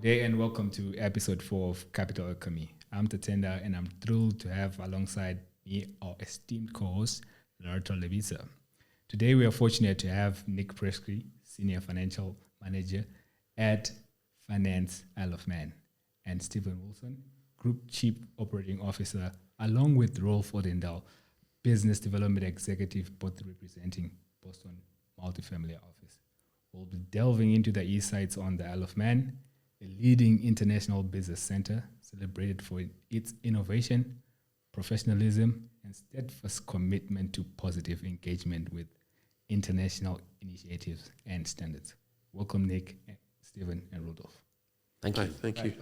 Day and welcome to episode 4 of Capital Alchemy. I'm Tatenda and I'm thrilled to have alongside me our esteemed co-host, Lerato. Today we are fortunate to have Nick Presky, Senior Financial Manager at Finance Isle of Man, and Stephen Wilson, Group Chief Operating Officer, along with Rolf Odendal, Business Development Executive, both representing Boston Multifamily Office. We'll be delving into the east sides on the Isle of Man, a leading international business center celebrated for its innovation, professionalism, and steadfast commitment to positive engagement with international initiatives and standards. Welcome, Nick, Stephen, and Rudolph. Thank you. Thank you.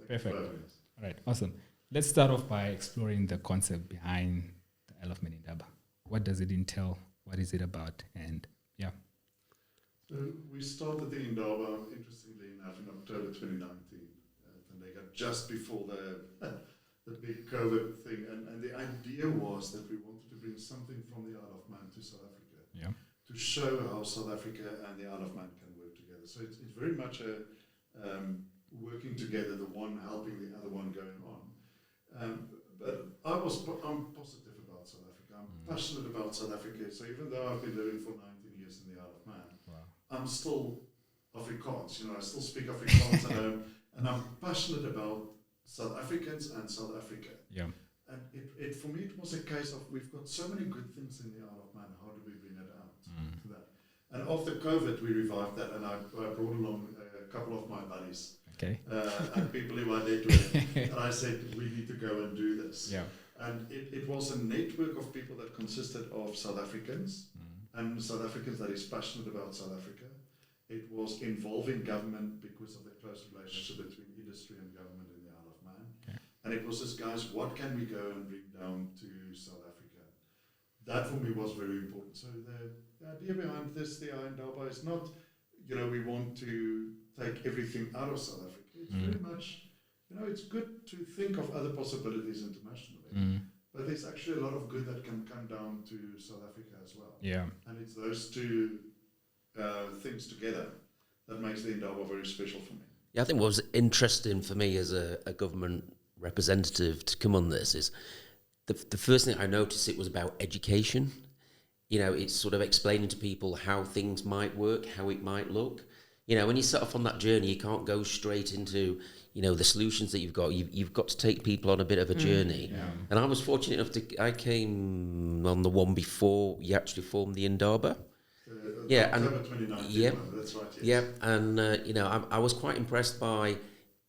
Perfect. All right, awesome. Let's start off by exploring the concept behind the Isle of Man Indaba. What does it entail? What is it about? And yeah. So we started the Indaba, interestingly enough, in October 2019. And they got just before the big COVID thing. And the idea was that we wanted to bring something from the Isle of Man to South Africa. Yeah. To show how South Africa and the Isle of Man can work together. So it's very much a working together, the one helping the other one going on. But I'm positive about South Africa. I'm passionate about South Africa. So even though I've been living for 19 years in the Isle of Man, I'm still Afrikaans. I still speak Afrikaans and I'm passionate about South Africans and South Africa. Yeah. And it for me, it was a case of we've got so many good things in the Isle of Man. How do we bring it out to that? And after COVID, we revived that, and I brought along a couple of my buddies. Okay. And people who I did with. And I said, we need to go and do this. Yeah. And it was a network of people that consisted of South Africans and South Africans that is passionate about South Africa. It was involving government because of the close relationship between industry and government in the Isle of Man. Okay. And it was this, guys, what can we go and bring down to South Africa? That for me was very important. So the idea behind this, the Indaba, is not, we want to take everything out of South Africa. It's very much, it's good to think of other possibilities internationally. But there's actually a lot of good that can come down to South Africa as well. Yeah. And it's those two things together that makes the Indaba very special for me. Yeah, I think what was interesting for me as a government representative to come on this is the first thing I noticed, it was about education. It's sort of explaining to people how things might work, how it might look. When you set off on that journey, you can't go straight into, the solutions that you've got. You've got to take people on a bit of a journey. Yeah. And I was fortunate enough I came on the one before you actually formed the Indaba. October 2019, that's right, yes. Yeah, and, I was quite impressed by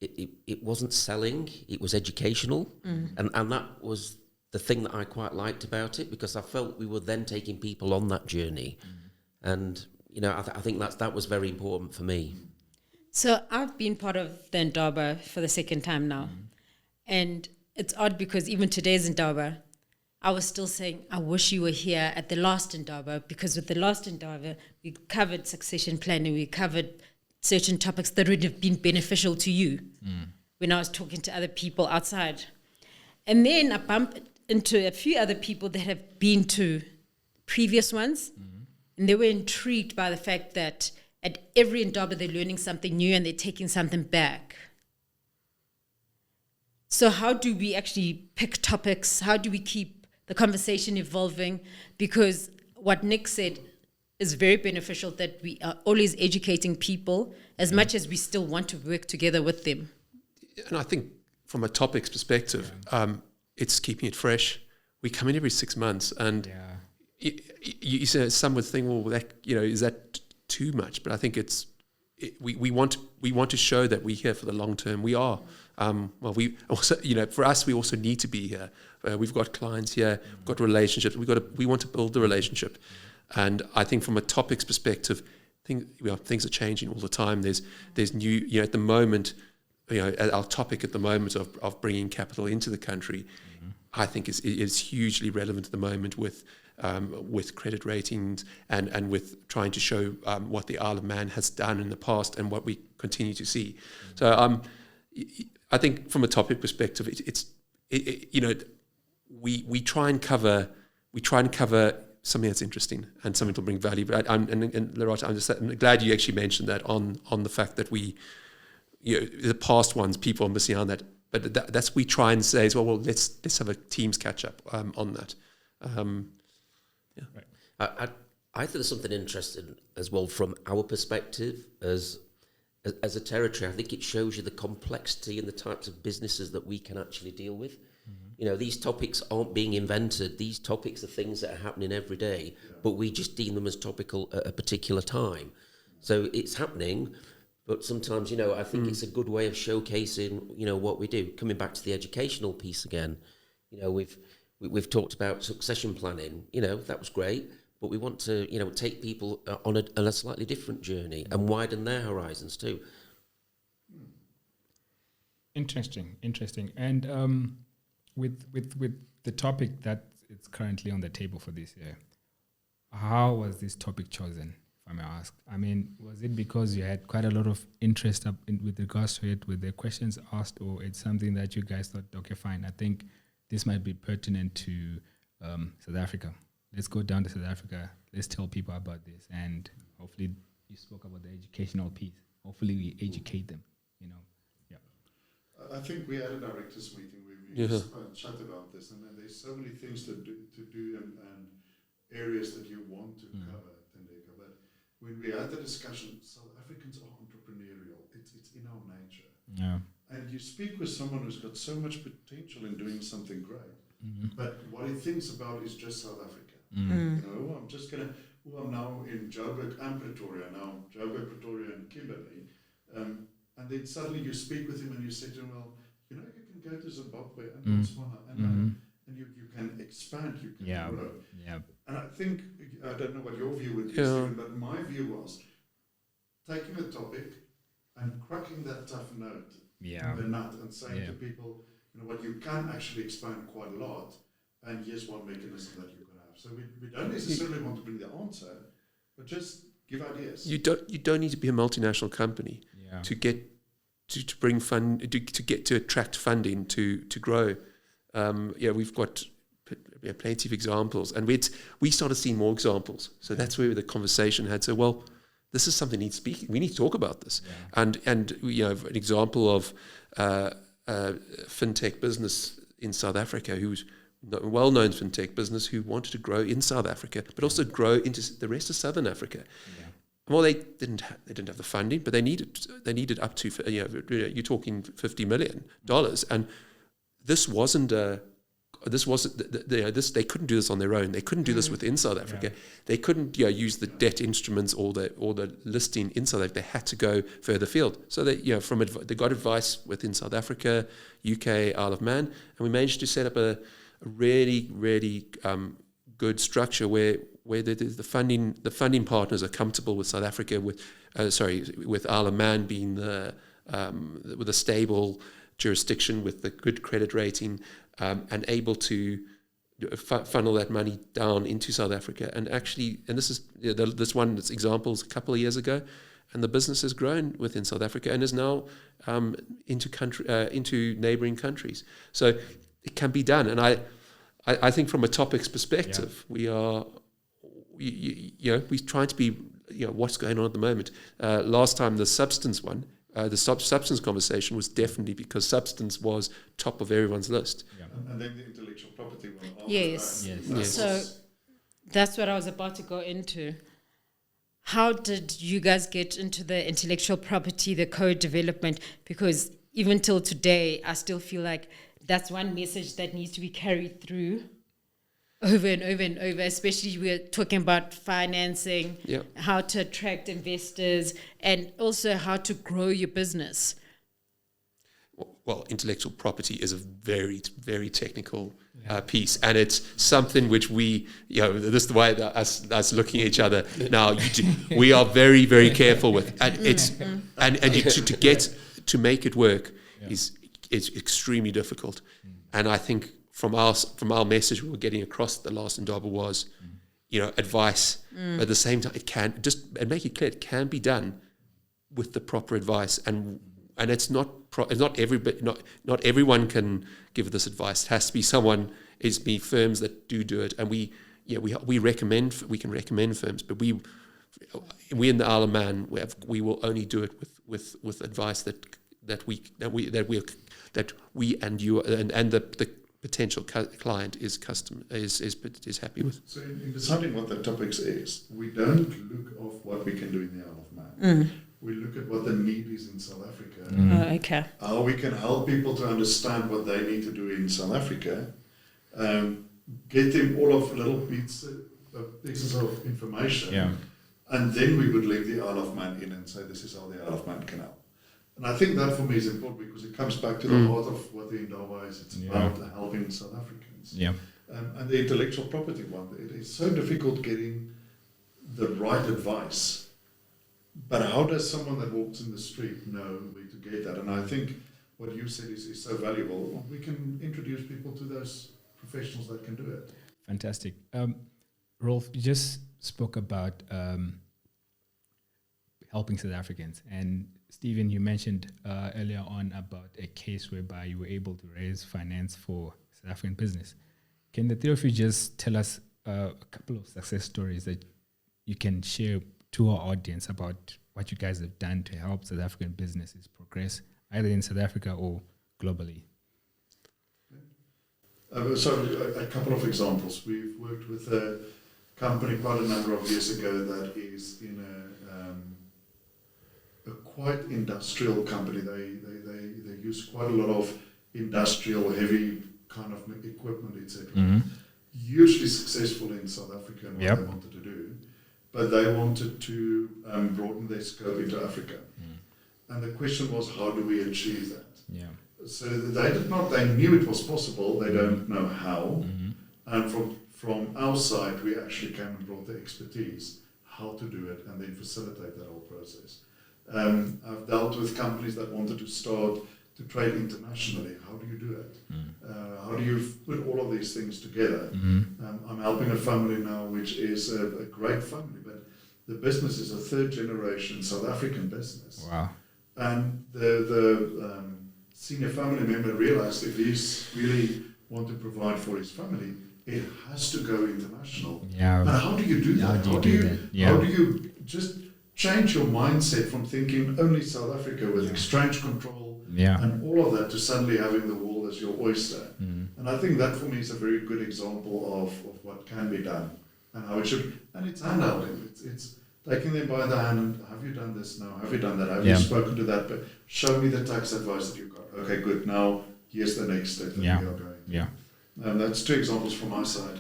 it wasn't selling, it was educational. And that was the thing that I quite liked about it, because I felt we were then taking people on that journey. And, I think that was very important for me. So I've been part of the Indaba for the second time now. And it's odd because even today's Indaba, I was still saying, I wish you were here at the last Indaba, because with the last Indaba, we covered succession planning, we covered certain topics that would have been beneficial to you when I was talking to other people outside. And then I bumped into a few other people that have been to previous ones, and they were intrigued by the fact that at every Indaba they're learning something new and they're taking something back. So how do we actually pick topics? How do we keep the conversation evolving? Because what Nick said is very beneficial, that we are always educating people as much as we still want to work together with them. And I think from a topics perspective, it's keeping it fresh. We come in every 6 months, and you say some would think, well, that, is that too much? But I think we want to show that we're here for the long term. We are. We also, for us, we also need to be here. We've got clients here, we've got relationships. We want to build the relationship. And I think from a topics perspective, things are changing all the time. There's new, at the moment, our topic at the moment of bringing capital into the country, I think is hugely relevant at the moment with credit ratings and with trying to show what the Isle of Man has done in the past and what we continue to see. So I think from a topic perspective, we try and cover something that's interesting and something to bring value. But and Lerato, I'm glad you actually mentioned that on the fact that we the past ones, people are missing out on that. But that's we try and say as well. Well, let's have a teams catch up on that. I think there's something interesting as well from our perspective as a territory. I think it shows you the complexity and the types of businesses that we can actually deal with. These topics aren't being invented. These topics are things that are happening every day, but we just deem them as topical at a particular time. So it's happening, but sometimes, I think it's a good way of showcasing, what we do. Coming back to the educational piece again, we've talked about succession planning. That was great, but we want to, take people on a slightly different journey and widen their horizons too. Interesting. And with the topic that is currently on the table for this year, how was this topic chosen, if I may ask? I mean, was it because you had quite a lot of interest with regards to it, with the questions asked, or it's something that you guys thought, okay, fine, I think this might be pertinent to South Africa. Let's go down to South Africa. Let's tell people about this. And hopefully you spoke about the educational piece. Hopefully we educate them, I think we had a directors meeting where we chat about this, and there's so many things to do and areas that you want to cover, Tendeka. But when we had the discussion, South Africans are entrepreneurial. It's in our nature. Yeah. And you speak with someone who's got so much potential in doing something great, but what he thinks about is just South Africa. I'm just gonna. I'm now in Joburg and Pretoria. Now Joburg, Pretoria, and Kimberley. And then suddenly you speak with him and you say to him, well, you can go to Zimbabwe and Botswana and you can expand, you can grow. Yeah. And I think, I don't know what your view would be, Stephen, but my view was taking a topic and cracking that tough note, the nut, and saying to people, what you can actually expand quite a lot, and here's one mechanism that you can have. So we don't necessarily want to bring the answer, but just give ideas. You don't need to be a multinational company to get to bring fund to attract funding to grow. We've got plenty of examples, and we started seeing more examples. So that's where the conversation had. So well, this is something needs speaking. We need to talk about this. And an example of a fintech business in South Africa who's a well-known fintech business who wanted to grow in South Africa, but also grow into the rest of Southern Africa. Well, they didn't have the funding, but they needed up to you're talking $50 million, and this wasn't they couldn't do this on their own. They couldn't do this within South Africa. They couldn't use the debt instruments or the listing in South Africa. They had to go further afield. So they they got advice within South Africa, UK, Isle of Man, and we managed to set up a really good structure where the funding partners are comfortable with South Africa, with Isle of Man being with a stable jurisdiction with the good credit rating, and able to funnel that money down into South Africa. And this is this one examples a couple of years ago, and the business has grown within South Africa and is now into neighbouring countries. So it can be done, and I think from a topics perspective, we are. We're trying to be, what's going on at the moment. Last time the substance one, the substance conversation was definitely because substance was top of everyone's list. And then the intellectual property one. Yes. So that's what I was about to go into. How did you guys get into the intellectual property, the code development? Because even till today, I still feel like that's one message that needs to be carried through over and over and over, especially we're talking about financing, how to attract investors, and also how to grow your business. Well, intellectual property is a very, very technical piece, and it's something which we, this is the way that us looking at each other now. We are very, very careful with, and it's to make it work is extremely difficult, and I think. From our message we were getting across the last Indaba was, advice. But at the same time, and make it clear, it can be done with the proper advice, and it's not everyone can give this advice. It has to be firms that do it, and we can recommend firms, but we in the Isle of Man we will only do it with advice that that we and you and the potential client is happy with. So in deciding what the topics is, we don't look at what we can do in the Isle of Man. We look at what the need is in South Africa. Oh, okay. How we can help people to understand what they need to do in South Africa. Get them all of little pieces of information. Yeah. And then we would link the Isle of Man in and say, this is how the Isle of Man can help. And I think that for me is important because it comes back to the heart of what the Indaba is. It's about helping South Africans. Yeah. And the intellectual property one, it is so difficult getting the right advice. But how does someone that walks in the street know where to get that? And I think what you said is so valuable. We can introduce people to those professionals that can do it. Fantastic. Rolf, you just spoke about helping South Africans. And Stephen, you mentioned earlier on about a case whereby you were able to raise finance for South African business. Can the three of you just tell us a couple of success stories that you can share to our audience about what you guys have done to help South African businesses progress, either in South Africa or globally? So a couple of examples. We've worked with a company quite a number of years ago that is in a quite industrial company. They use quite a lot of industrial heavy kind of equipment, etc. Hugely successful in South Africa and what they wanted to do, but they wanted to broaden their scope into Africa. And the question was, how do we achieve that? Yeah. So they knew it was possible, they don't know how. And from our side, we actually came and brought the expertise, how to do it, and then facilitate that whole process. I've dealt with companies that wanted to start to trade internationally. How do you do it? How do you put all of these things together? I'm helping a family now, which is a great family, but the business is a third generation South African business. Wow. And the senior family member realized if he's really want to provide for his family, it has to go international. Yeah. But how do you do that? How do you just change your mindset from thinking only South Africa with exchange control and all of that to suddenly having the world as your oyster? And I think that for me is a very good example of what can be done and how it should. And it's handholding. It's taking them by the hand and have you done this now? Have you done that? Have you spoken to that? But show me the tax advice that you got. Okay, good. Now here's the next step that we are going. Yeah. That's two examples from my side.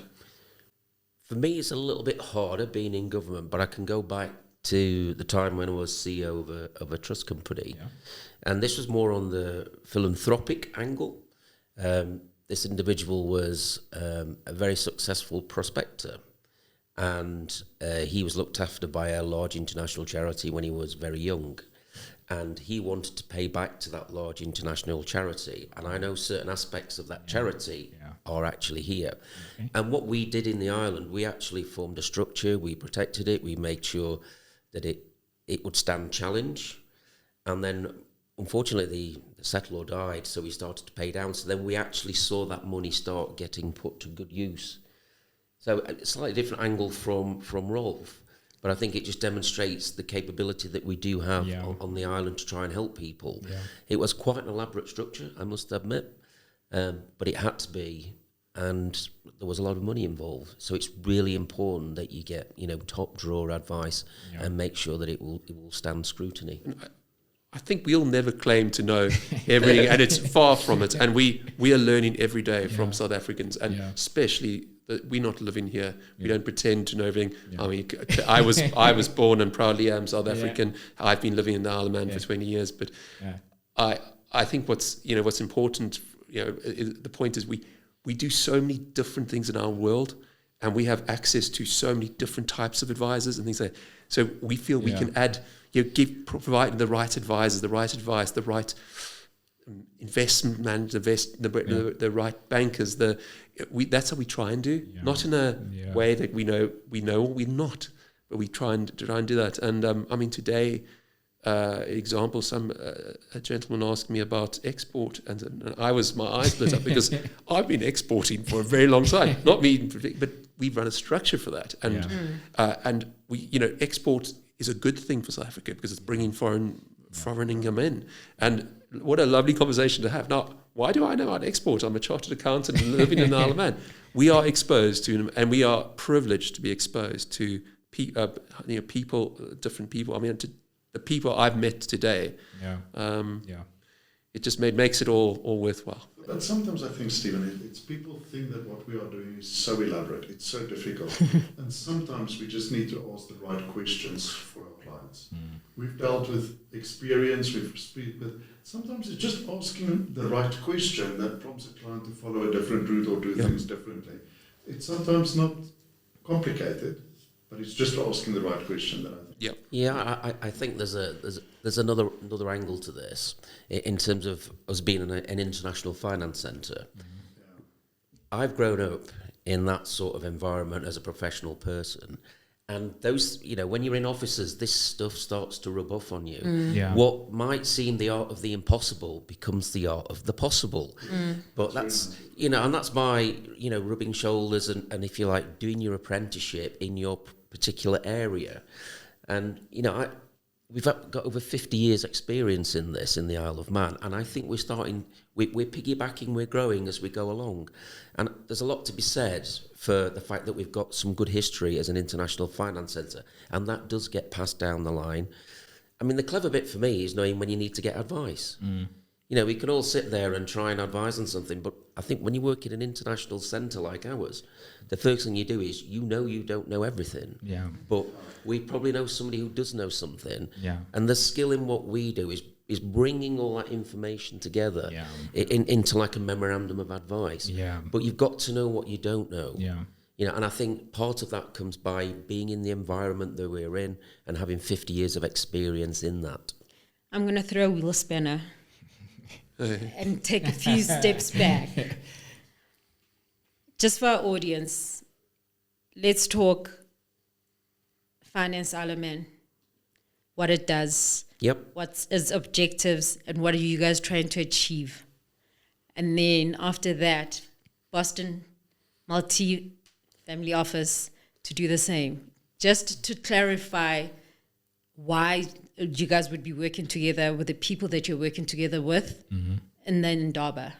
For me, it's a little bit harder being in government, but I can go back to the time when I was CEO of a trust company. Yeah. And this was more on the philanthropic angle. This individual was a very successful prospector, and he was looked after by a large international charity when he was very young. And he wanted to pay back to that large international charity. And I know certain aspects of that charity are actually here. Okay. And what we did in the island, we actually formed a structure, we protected it, we made sure that it would stand challenge. And then, unfortunately, the settlor died, so we started to pay down. So then we actually saw that money start getting put to good use. So a slightly different angle from Rolf. But I think it just demonstrates the capability that we do have on the island to try and help people. Yeah. It was quite an elaborate structure, I must admit, but it had to be, and there was a lot of money involved. So it's really important that you get, top drawer advice and make sure that it will stand scrutiny. I think we'll never claim to know everything, and it's far from it. And we are learning every day from South Africans, and especially. We're not living here. We don't pretend to know everything. I mean, I was born and proudly am South African. I've been living in the Isle of Man for 20 years. But I think what's important, the point is we do so many different things in our world, and we have access to so many different types of advisors and things like that. So we feel we can add, provide the right advisors, the right advice, the right investment manager, the right bankers. That's how we try and do, not in a way that we know or we're not, but we try and do that. And I mean, today, example, a gentleman asked me about export, and my eyes lit up because I've been exporting for a very long time. Not me, but we've run a structure for that, and we, export is a good thing for South Africa because it's bringing foreign foreigning them in. And what a lovely conversation to have. Now, why do I know how to export? I'm a chartered accountant and living in the Isle of Man. We are exposed to, and we are privileged to be exposed to people, different people. I mean, to the people I've met today. It just makes it all worthwhile. But sometimes I think, Stephen, it's people think that what we are doing is so elaborate, it's so difficult, and sometimes we just need to ask the right questions for our clients. We've dealt with experience, sometimes it's just asking the right question that prompts a client to follow a different route or do things differently. It's sometimes not complicated, but it's just asking the right question that I think. I think there's another angle to this in terms of us being an international finance centre. I've grown up in that sort of environment as a professional person, and those, when you're in offices, this stuff starts to rub off on you. What might seem the art of the impossible becomes the art of the possible. But that's and that's by rubbing shoulders and if you like doing your apprenticeship in your particular area. And we've got over 50 years experience in this in the Isle of Man, and I think we're piggybacking, we're growing as we go along. And there's a lot to be said for the fact that we've got some good history as an international finance centre, and that does get passed down the line. I mean, the clever bit for me is knowing when you need to get advice. We can all sit there and try and advise on something, but I think when you work in an international centre like ours, the first thing you do is you don't know everything. But we probably know somebody who does know something. And the skill in what we do is bringing all that information together into like a memorandum of advice. But you've got to know what you don't know. And I think part of that comes by being in the environment that we're in and having 50 years of experience in that. I'm going to throw a wheel spanner and take a few steps back. Just for our audience, let's talk Finance Isle of Man, what it does, what's its objectives, and what are you guys trying to achieve. And then after that, Boston Multi-Family Office to do the same. Just to clarify why you guys would be working together with the people that you're working together with, and then Indaba.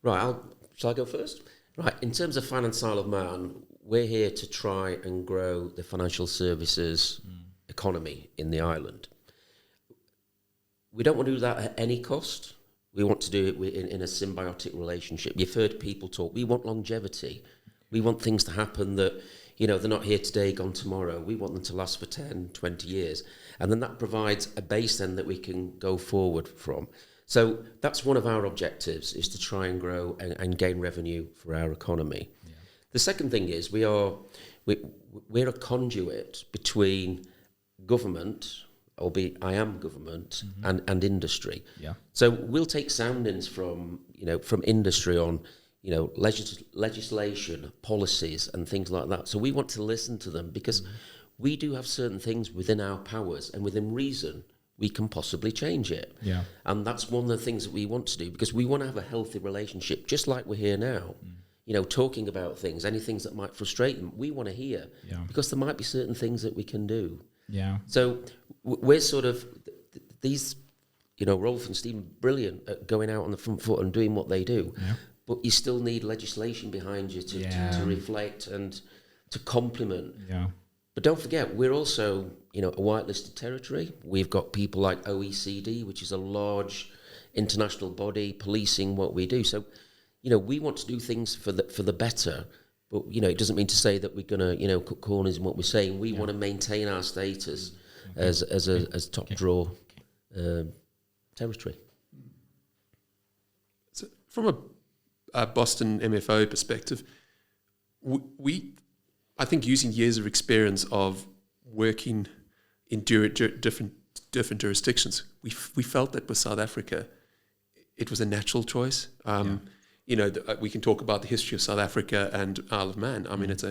Right, shall I go first? Right, in terms of Finance Isle of Man, we're here to try and grow the financial services economy in the island. We don't want to do that at any cost. We want to do it in a symbiotic relationship. You've heard people talk. We want longevity. We want things to happen that, they're not here today, gone tomorrow. We want them to last for 10, 20 years. And then that provides a base then that we can go forward from. So that's one of our objectives, is to try and grow and gain revenue for our economy. The second thing is we're a conduit between government, albeit I am government, and industry. So we'll take soundings from industry on legislation, policies, and things like that. So we want to listen to them because we do have certain things within our powers and within reason we can possibly change it. And that's one of the things that we want to do, because we want to have a healthy relationship, just like we're here now. Talking about things, any things that might frustrate them, we want to hear, because there might be certain things that we can do. So we're sort of these, Rolf and Stephen, brilliant at going out on the front foot and doing what they do. But you still need legislation behind you to reflect and to complement. But don't forget, we're also, a whitelisted territory. We've got people like OECD, which is a large international body policing what we do. So, we want to do things for the better, but it doesn't mean to say that we're going to cut corners in what we're saying. We want to maintain our status as top draw territory. So from a Boston MFO perspective, I think using years of experience of working in different jurisdictions, we felt that with South Africa, it was a natural choice. We can talk about the history of South Africa and Isle of Man. I mean, it's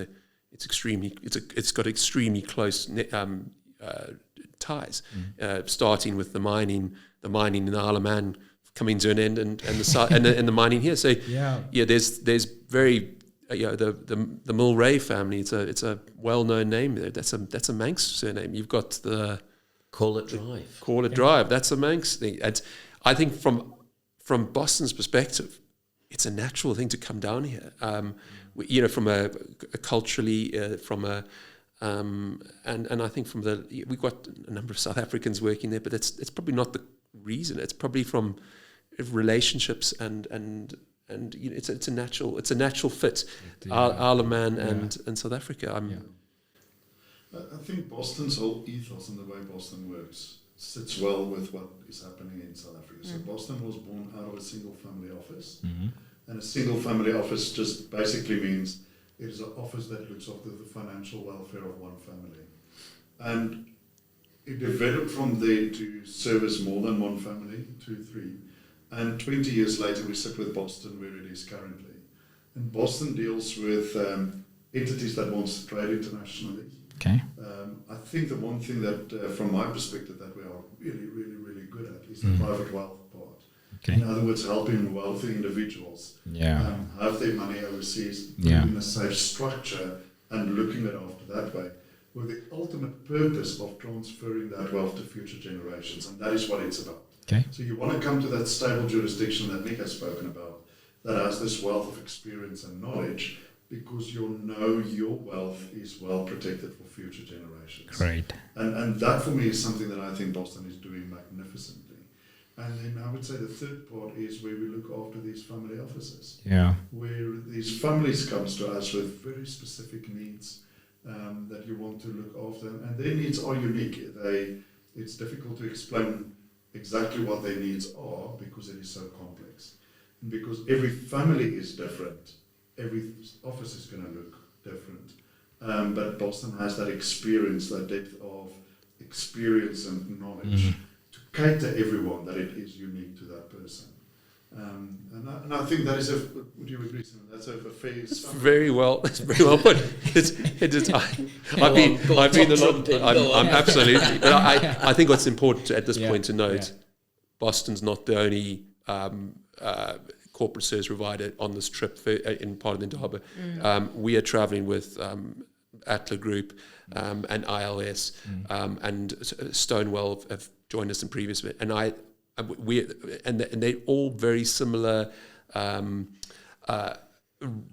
got extremely close ties, starting with the mining in Isle of Man coming to an end, and the mining here. So there's very the Mulray family. It's a well-known name there. That's a Manx surname. You've got the Call it drive. Call it drive. That's the main thing. And I think from Boston's perspective, it's a natural thing to come down here. From a culturally, and I think we've got a number of South Africans working there, but it's probably not the reason. It's probably from relationships and it's a natural fit. Isle of Man and South Africa. I think Boston's whole ethos and the way Boston works sits well with what is happening in South Africa. So Boston was born out of a single family office. And a single family office just basically means it is an office that looks after the financial welfare of one family. And it developed from there to service more than one family, 2, 3. And 20 years later, we sit with Boston where it is currently. And Boston deals with entities that want to trade internationally. Okay. I think the one thing that, from my perspective, that we are really, really, really good at is the private wealth part. Okay. In other words, helping wealthy individuals have their money overseas, put it in a safe structure, and looking at it after that way, with the ultimate purpose of transferring that wealth to future generations, and that is what it's about. Okay. So you want to come to that stable jurisdiction that Nick has spoken about, that has this wealth of experience and knowledge, because you'll know your wealth is well protected for future generations. Great. And that for me is something that I think Boston is doing magnificently. And then I would say the third part is where we look after these family offices. Yeah. Where these families comes to us with very specific needs that you want to look after. And their needs are unique. It's difficult to explain exactly what their needs are because it is so complex. And because every family is different, every office is going to look different. But Boston has that experience, that depth of experience and knowledge to cater everyone that it is unique to that person. And I think that is would you agree, Simon? That's a fair It's very well put. I'm absolutely. But I think what's important at this point to note, Boston's not the only corporate service provider on this trip in part of the Indaba. We are traveling with Atla Group and ILS and Stonewell have joined us in previous, and they're all very similar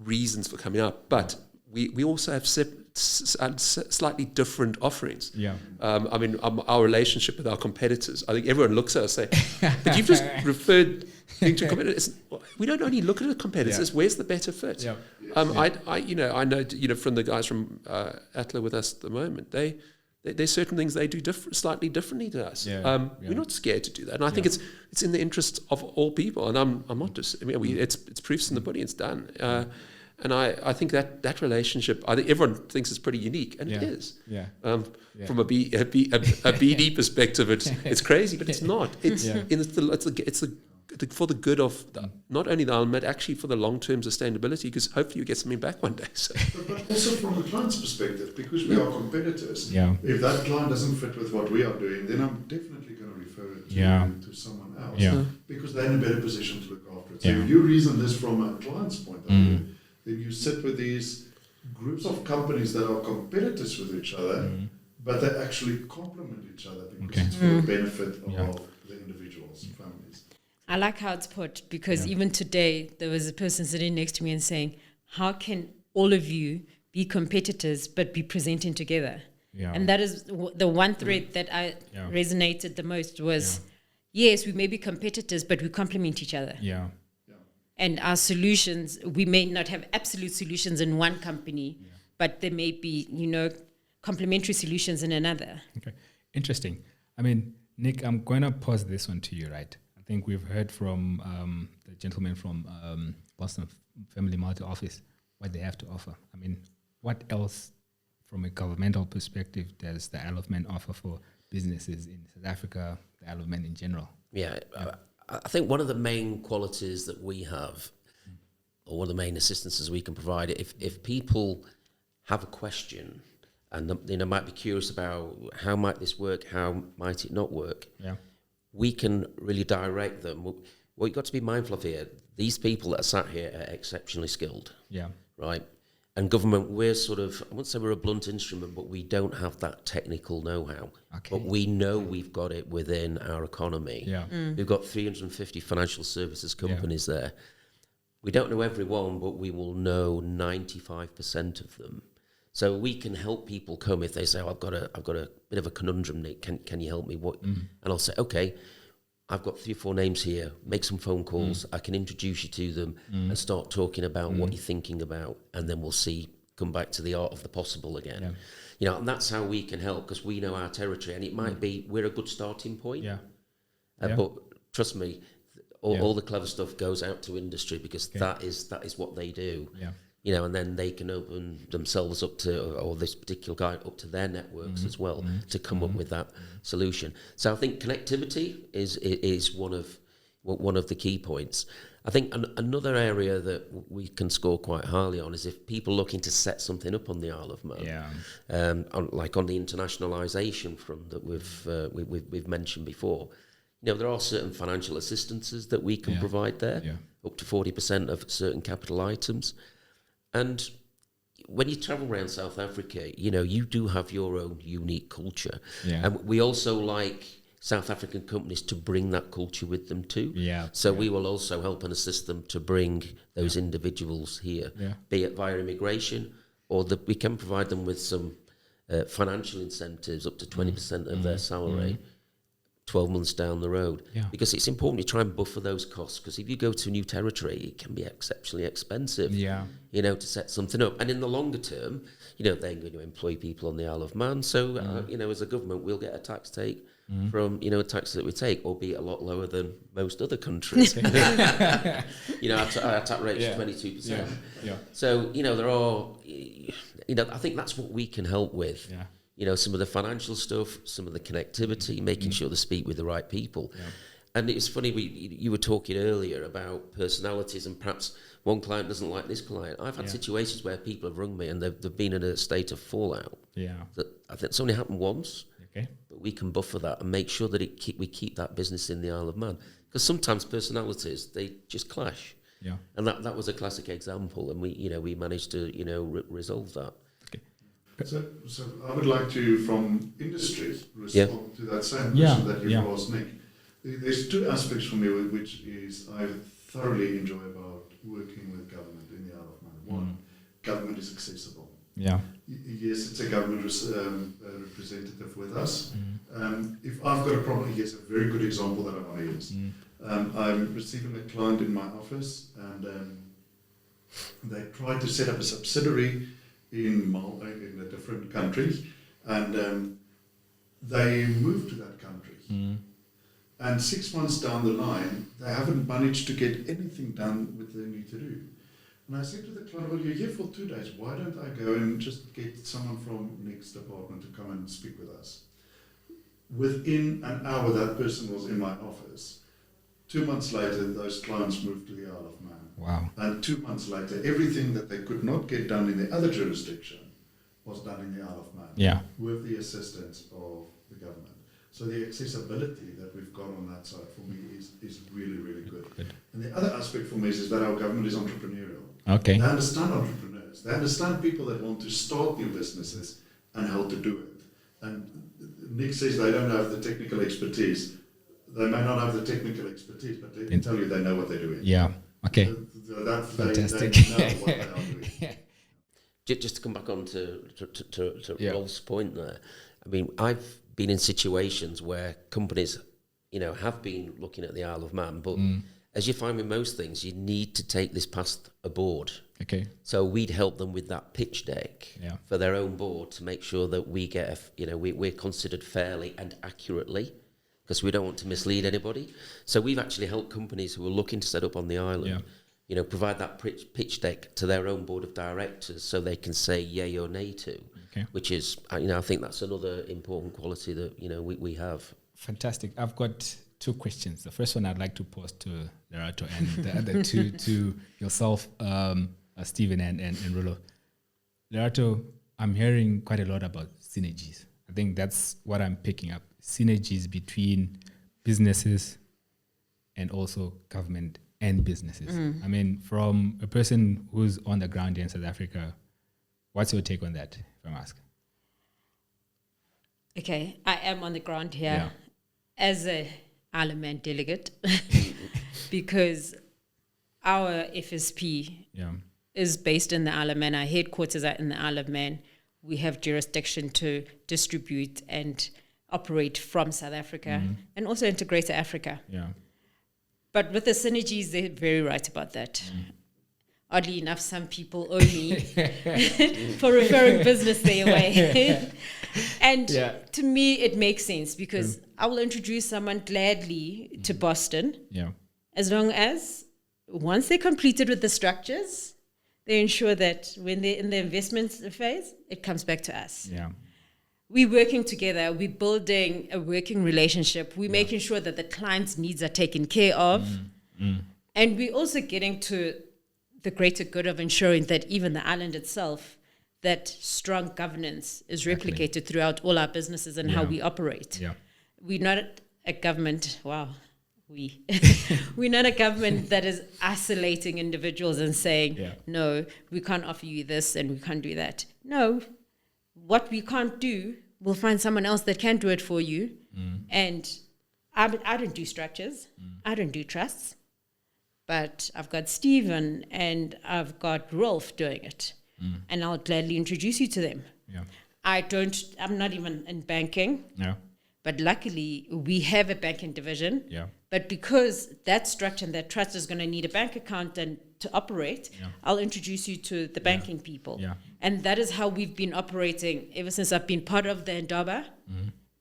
reasons for coming up, but we also have slightly different offerings. Yeah. I mean, our relationship with our competitors, I think everyone looks at us and say, but you've just referred to competitors. We don't only look at the competitors, where's the better fit? Yeah. I know from the guys from Atla with us at the moment, there's certain things they do slightly differently to us. We're not scared to do that, and I think it's in the interest of all people. And I'm not just. I mean, it's proofs in the pudding. It's done. And I think that relationship, I think everyone thinks it's pretty unique, and it is. Yeah. From a BD perspective, it's crazy, but it's not. It's for the good of not only the island, but actually for the long-term sustainability, because hopefully you get something back one day. So. But also from the client's perspective, because we are competitors, if that client doesn't fit with what we are doing, then I'm definitely going to refer it to someone else, because they're in a better position to look after it. So if you reason this from a client's point of view, then you sit with these groups of companies that are competitors with each other, but they actually complement each other because it's for the benefit of the individuals and families. I like how it's put, because even today there was a person sitting next to me and saying, how can all of you be competitors but be presenting together? And that is the one thread that I resonated the most was, yes, we may be competitors, but we complement each other. And our solutions, we may not have absolute solutions in one company, but there may be, complementary solutions in another. Okay, interesting. I mean, Nick, I'm going to pose this one to you, right? I think we've heard from the gentleman from Boston Family Multi Office what they have to offer. I mean, what else from a governmental perspective does the Isle of Man offer for businesses in South Africa, the Isle of Man in general? I think one of the main qualities that we have, or one of the main assistances we can provide, if people have a question and might be curious about how might this work, how might it not work, we can really direct them. What you've got to be mindful of here, these people that are sat here are exceptionally skilled, right? And government, we're sort of, I wouldn't say we're a blunt instrument, but we don't have that technical know-how. Okay. But we know we've got it within our economy. Yeah. We've got 350 financial services companies there. We don't know everyone, but we will know 95% of them. So we can help people come if they say, I've got a bit of a conundrum, Nick, can you help me? What? And I'll say, okay, I've got 3 or 4 names here, make some phone calls, I can introduce you to them and start talking about what you're thinking about, and then we'll see, come back to the art of the possible again. Yeah. You know, and that's how we can help, because we know our territory, and it might be, we're a good starting point. Yeah. But trust me, all the clever stuff goes out to industry, because that is what they do. Yeah. You know, and then they can open themselves up to, or this particular guy up to their networks as well to come up with that solution. So I think connectivity is one of the key points. I think another area that we can score quite highly on is if people looking to set something up on the Isle of Man, like on the internationalisation front that we've mentioned before. You know, there are certain financial assistances that we can provide there, up to 40% of certain capital items. And when you travel around South Africa, you know, you do have your own unique culture. Yeah. And we also like South African companies to bring that culture with them too. Yeah. So we will also help and assist them to bring those individuals here, be it via immigration, or that we can provide them with some financial incentives up to 20% of their salary. 12 months down the road, because it's important to try and buffer those costs, because if you go to a new territory, it can be exceptionally expensive, you know, to set something up. And in the longer term, you know, they're going to employ people on the Isle of Man. So, you know, as a government, we'll get a tax take from, you know, a tax that we take, albeit a lot lower than most other countries. You know, our tax rate is 22%. So, you know, there are, you know, I think that's what we can help with. You know, some of the financial stuff, some of the connectivity, making sure they speak with the right people. And it's funny, you were talking earlier about personalities, and perhaps one client doesn't like this client. I've had situations where people have rung me and they've been in a state of fallout. That I think it's only happened once, but we can buffer that and make sure that we keep that business in the Isle of Man. Because sometimes personalities, they just clash. And that was a classic example, and we managed to, you know, resolve that. So I would like to, from industry, respond to that same question that you've asked Nick. There's 2 aspects for me which is I thoroughly enjoy about working with government in the Isle of Man. One, government is accessible. Yes, it's a government representative with us. If I've got a problem, here's a very good example that I want to use. I'm receiving a client in my office, and they tried to set up a subsidiary in a different country, and they moved to that country. And 6 months down the line, they haven't managed to get anything done what they need to do. And I said to the client, well, you're here for 2 days. Why don't I go and just get someone from Nick's department to come and speak with us? Within an hour, that person was in my office. 2 months later, those clients moved to the Isle of Man. Wow. And 2 months later, everything that they could not get done in the other jurisdiction was done in the Isle of Man with the assistance of the government. So the accessibility that we've got on that side for me is really, really good. And the other aspect for me is that our government is entrepreneurial. They understand entrepreneurs. They understand people that want to start new businesses and how to do it. And Nick says they don't have the technical expertise. They may not have the technical expertise, but they can tell you they know what they're doing. Okay. Fantastic. They know what they are doing. Just to come back on to Rolf's point there, I mean, I've been in situations where companies, you know, have been looking at the Isle of Man, but as you find with most things, you need to take this past a board. So we'd help them with that pitch deck for their own board to make sure that we get, we're considered fairly and accurately, because we don't want to mislead anybody. So we've actually helped companies who are looking to set up on the island, you know, provide that pitch deck to their own board of directors so they can say yay or nay to, which is, you know, I think that's another important quality that, you know, we have. Fantastic. I've got 2 questions. The first one I'd like to pose to Lerato, and the other 2 to yourself, Stephen and Rulo. Lerato, I'm hearing quite a lot about synergies. I think that's what I'm picking up. Synergies between businesses and also government and businesses. I mean, from a person who's on the ground here in South Africa, What's your take on that, if I'm asking? Okay, I am on the ground here as a Isle of Man delegate because our FSP is based in the Isle of Man. Our headquarters are in the Isle of Man. We have jurisdiction to distribute and operate from South Africa and also into Greater Africa. Yeah. But with the synergies, they're very right about that. Oddly enough, some people owe me for referring business their way. And to me, it makes sense because I will introduce someone gladly to Boston as long as once they're completed with the structures, they ensure that when they're in the investment phase, it comes back to us. Yeah. We're working together. We're building a working relationship. We're making sure that the client's needs are taken care of. And we're also getting to the greater good of ensuring that even the island itself, that strong governance is replicated throughout all our businesses and how we operate. Yeah. We're not a government, we're not a government that is isolating individuals and saying, no, we can't offer you this and we can't do that. No, what we can't do, we'll find someone else that can do it for you. And I don't do structures. I don't do trusts. But I've got Stephen and I've got Rolf doing it. And I'll gladly introduce you to them. Yeah. I'm not even in banking. Yeah. But luckily, we have a banking division. Yeah. But because that structure and that trust is going to need a bank account and to operate, I'll introduce you to the banking people. Yeah. And that is how we've been operating ever since I've been part of the Indaba.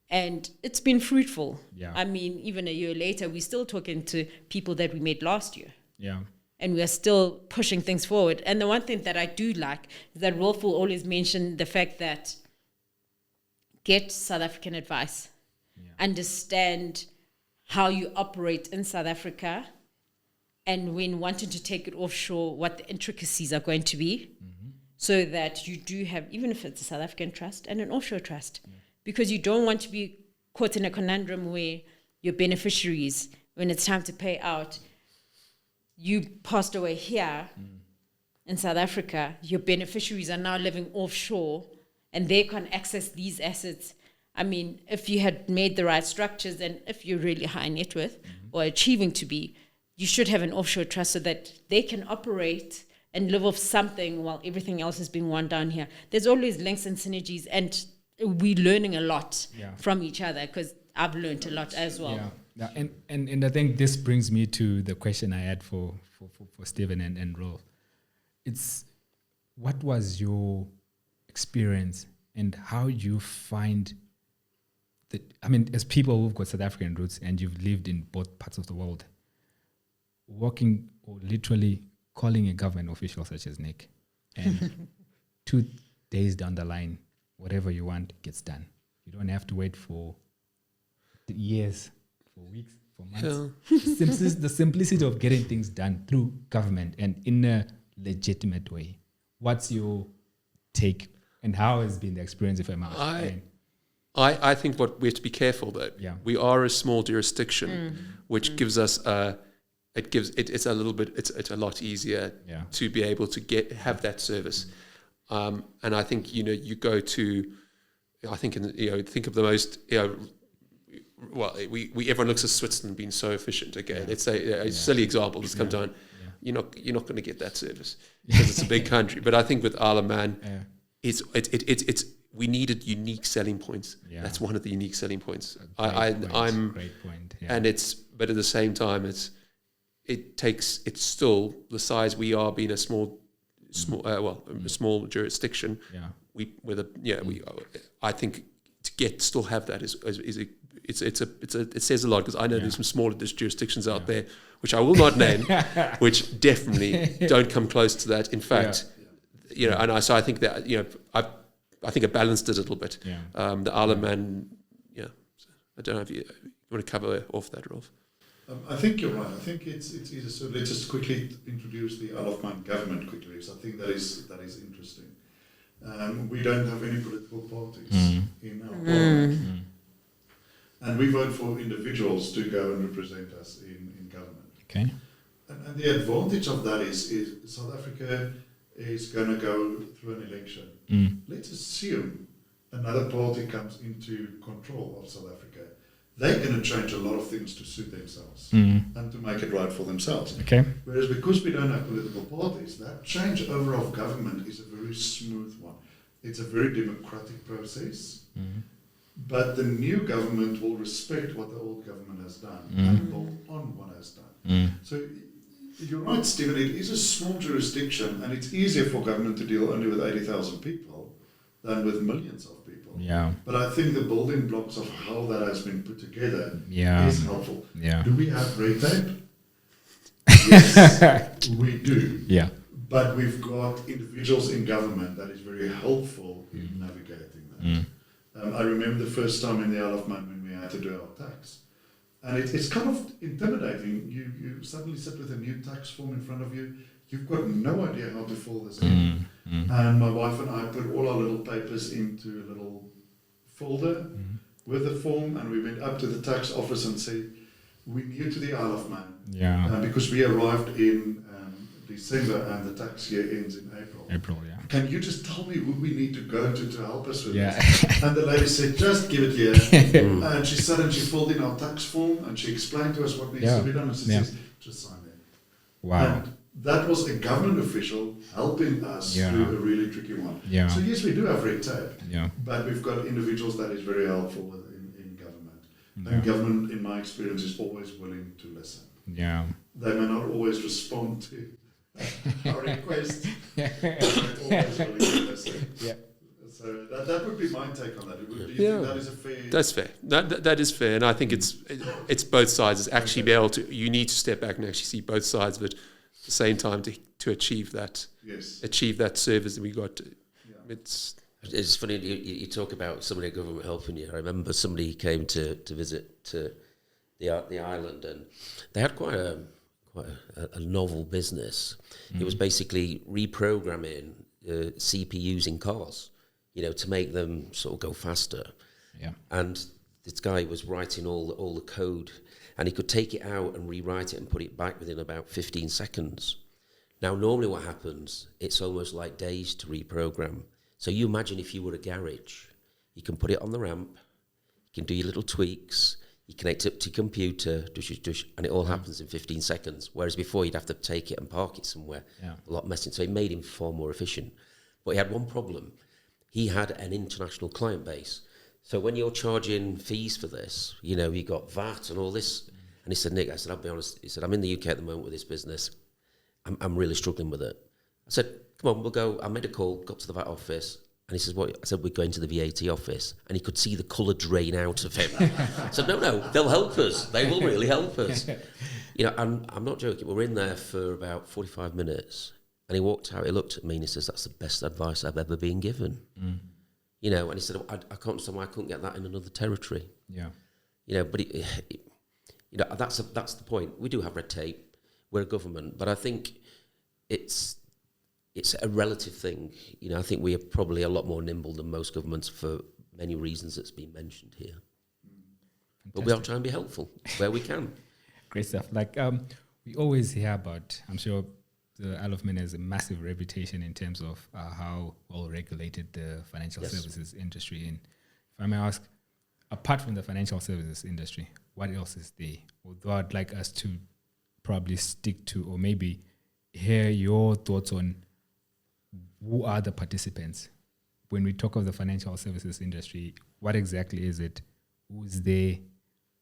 And it's been fruitful. Yeah. I mean, even a year later, we're still talking to people that we met last year. Yeah. And we are still pushing things forward. And the one thing that I do like is that Rolf will always mention the fact that get South African advice. Understand how you operate in South Africa, and when wanting to take it offshore, what the intricacies are going to be, so that you do have, even if it's a South African trust and an offshore trust, because you don't want to be caught in a conundrum where your beneficiaries, when it's time to pay out, you passed away here in South Africa, your beneficiaries are now living offshore and they can't access these assets. I mean, if you had made the right structures and if you're really high net worth or achieving to be, you should have an offshore trust so that they can operate and live off something while everything else is being wound down here. There's always links and synergies, and we're learning a lot from each other because I've learned a lot as well. Yeah. And I think this brings me to the question I had for Stephen and Rolf. It's, what was your experience and how do you find I mean, as people who've got South African roots and you've lived in both parts of the world, working or literally calling a government official such as Nick, and 2 days down the line, whatever you want gets done. You don't have to wait for years, for weeks, for months. The simplicity of getting things done through government and in a legitimate way. What's your take and how has been the experience, if I'm asking? I think what we have to be careful that we are a small jurisdiction, which gives us it's a lot easier to be able to have that service. And I think, you go to, I think, think of the most, everyone looks at Switzerland being so efficient. Okay, it's a silly example that's come down. You're not going to get that service because it's a big country. But I think with Isle of Man, we needed unique selling points. Yeah. That's one of the unique selling points. Great point. Yeah. And but at the same time, it's still the size we are, being a small jurisdiction. Yeah. I think to still have that it says a lot, because I know there's some smaller jurisdictions out there, which I will not name, which definitely don't come close to that. In fact, so I think that, I think I balanced it a little bit. Yeah. The Isle of Man, I don't know if you want to cover off that, Rolf. I think you're right. I think it's easy. So let's just quickly introduce the Isle of Man government quickly, because I think that is interesting. We don't have any political parties in our parliament. And we vote for individuals to go and represent us in government. Okay. And the advantage of that is South Africa is going to go through an election. Let's assume another party comes into control of South Africa. They're going to change a lot of things to suit themselves and to make it right for themselves. Okay. Whereas because we don't have political parties, that changeover of government is a very smooth one. It's a very democratic process, but the new government will respect what the old government has done and build on what has done. So you're right, Stephen, it is a small jurisdiction and it's easier for government to deal only with 80,000 people than with millions of people. Yeah. But I think the building blocks of how that has been put together Yeah. is helpful. Yeah. Do we have red tape? Yes, we do. Yeah. But we've got individuals in government that is very helpful in navigating that. I remember the first time in the Isle of Man when we had to do our tax. And it's kind of intimidating. You suddenly sit with a new tax form in front of you. You've got no idea how to fill this in. And my wife and I put all our little papers into a little folder with the form, and we went up to the tax office and said, we're new to the Isle of Man. Yeah. Because we arrived in December and the tax year ends in April. April, yeah. Can you just tell me who we need to go to help us with Yeah. this? And the lady said, just give it here. And she sat and she filled in our tax form and she explained to us what needs to be done. And she says, just sign there. Wow. And that was a government official helping us through a really tricky one. Yeah. So yes, we do have red tape, Yeah. but we've got individuals that is very helpful in government. And government, in my experience, is always willing to listen. Yeah. They may not always respond to our request, but they're always willing to listen. Yeah. So that would be my take on that. Do you think that is a fair... That's fair. That is fair, and I think it's both sides. It's actually be able to. You need to step back and actually see both sides of it at the same time to achieve that. Yes. Achieve that service that we got. It's funny you talk about somebody at government helping you. I remember somebody came to visit to the island, and they had quite a novel business. It was basically reprogramming CPUs in cars, to make them sort of go faster. Yeah. And this guy was writing all the code, and he could take it out and rewrite it and put it back within about 15 seconds. Now, normally what happens, it's almost like days to reprogram. So you imagine if you were a garage, you can put it on the ramp, you can do your little tweaks, you connect it to your computer, and it all happens in 15 seconds. Whereas before, you'd have to take it and park it somewhere, a lot messy. So it made him far more efficient. But he had one problem. He had an international client base. So when you're charging fees for this, you got VAT and all this. And he said, Nick, I said, I'll be honest. He said, I'm in the UK at the moment with this business. I'm really struggling with it. I said, come on, we'll go. I made a call, got to the VAT office. And he says, what? I said, we're going to the VAT office. And he could see the colour drain out of him. I said, no, they'll help us. They will really help us. And I'm not joking. We were in there for about 45 minutes. And he walked out, he looked at me and he says, that's the best advice I've ever been given. And he said, I can't understand why I couldn't get that in another territory. Yeah. But that's the point. We do have red tape. We're a government, but I think it's a relative thing. I think we are probably a lot more nimble than most governments for many reasons that's been mentioned here. Fantastic. But we are trying to be helpful where we can. Great stuff. We always hear about, I'm sure the Isle of Man has a massive reputation in terms of how well regulated the financial services industry is. If I may ask, apart from the financial services industry, what else is there? Although I'd like us to probably stick to, or maybe hear your thoughts on who are the participants. When we talk of the financial services industry, what exactly is it? Who's there?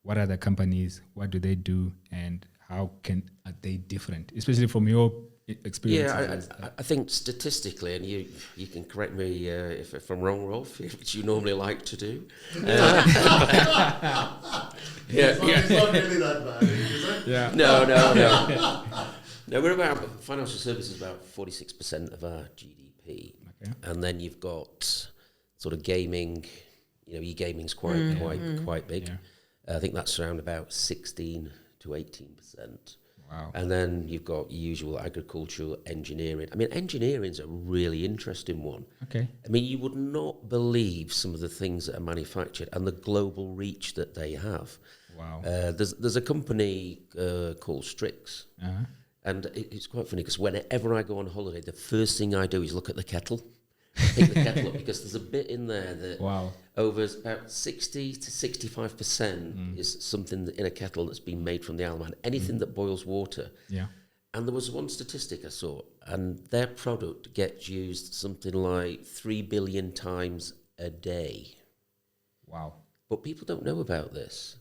What are the companies? What do they do? And how are they different? Especially from your experience. Yeah, I think statistically, and you can correct me if I'm wrong, Rolf, which you normally like to do. It's not really that bad, is it? Yeah. No. No, we're about, financial services about 46% of our GDP. Okay. And then you've got sort of gaming, e-gaming's quite big. Yeah. I think that's around about 16 to 18%. Wow. And then you've got your usual agricultural engineering. I mean, engineering's a really interesting one. Okay. I mean, you would not believe some of the things that are manufactured and the global reach that they have. Wow. There's a company called Strix. Uh-huh. And it's quite funny because whenever I go on holiday, the first thing I do is look at the kettle. Pick the kettle up because there's a bit in there that over about 60 to 65% is something in a kettle that's been made from the Isle of Man. Anything that boils water. Yeah. And there was one statistic I saw, and their product gets used something like 3 billion times a day. Wow. But people don't know about this.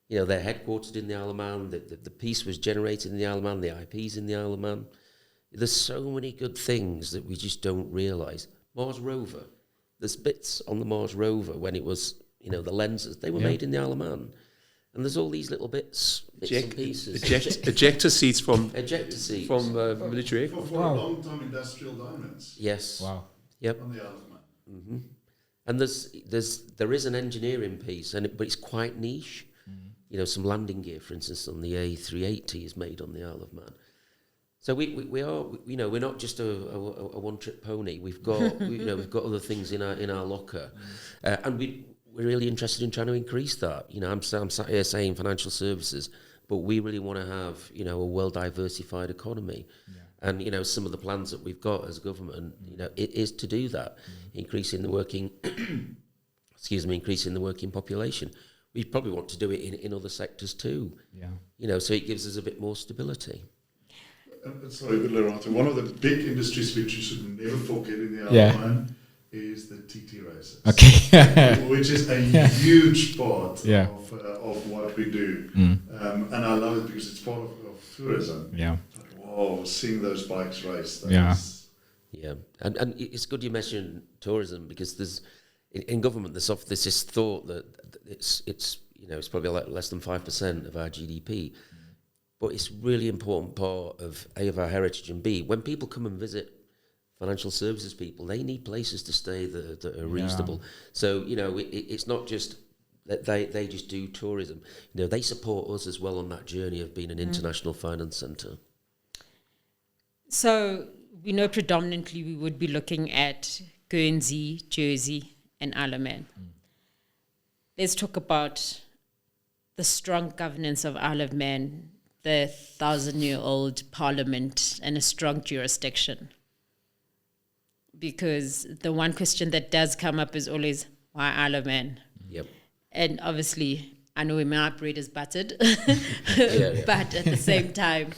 You know, they're headquartered in the Isle of Man, the piece was generated in the Isle of Man, the IP's in the Isle of Man. There's so many good things that we just don't realise. Mars rover, there's bits on the Mars rover when it was, you know, the lenses, they were made in the Isle of Man. And there's all these little bits and pieces. Ejector seats from military for a long time, industrial diamonds. Yes. Wow. Yep. On the Isle of Man. Mm-hmm. And there is an engineering piece, but it's quite niche. You know, some landing gear, for instance, on the A380 is made on the Isle of Man. So we are, you know, we're not just a one-trick pony. We've got we've got other things in our locker, and we're really interested in trying to increase that. You know, I'm sat here saying financial services, but we really want to have, you know, a well-diversified economy. Yeah. And, you know, some of the plans that we've got as government, you know, it is to do that, increasing the working population. We probably want to do it in other sectors too. Yeah. You know, so it gives us a bit more stability. Sorry, Lerato. One of the big industries which you should never forget in the Isle of Man is the TT races. Okay. Which is a huge part of what we do. And I love it because it's part of tourism. Yeah. Wow, seeing those bikes race. Yeah, and it's good you mentioned tourism because there's in government there's this thought that it's you know it's probably like less than 5% of our GDP, but it's really important part of our heritage, and B, when people come and visit financial services people, they need places to stay that are reasonable. So you know it's not just that they just do tourism. You know, they support us as well on that journey of being an international finance centre. So we know predominantly we would be looking at Guernsey, Jersey, and Isle of Man. Let's talk about the strong governance of Isle of Man, the 1,000-year-old parliament, and a strong jurisdiction. Because the one question that does come up is always, why Isle of Man? Yep. And obviously, I know my bread is buttered, but at the same time,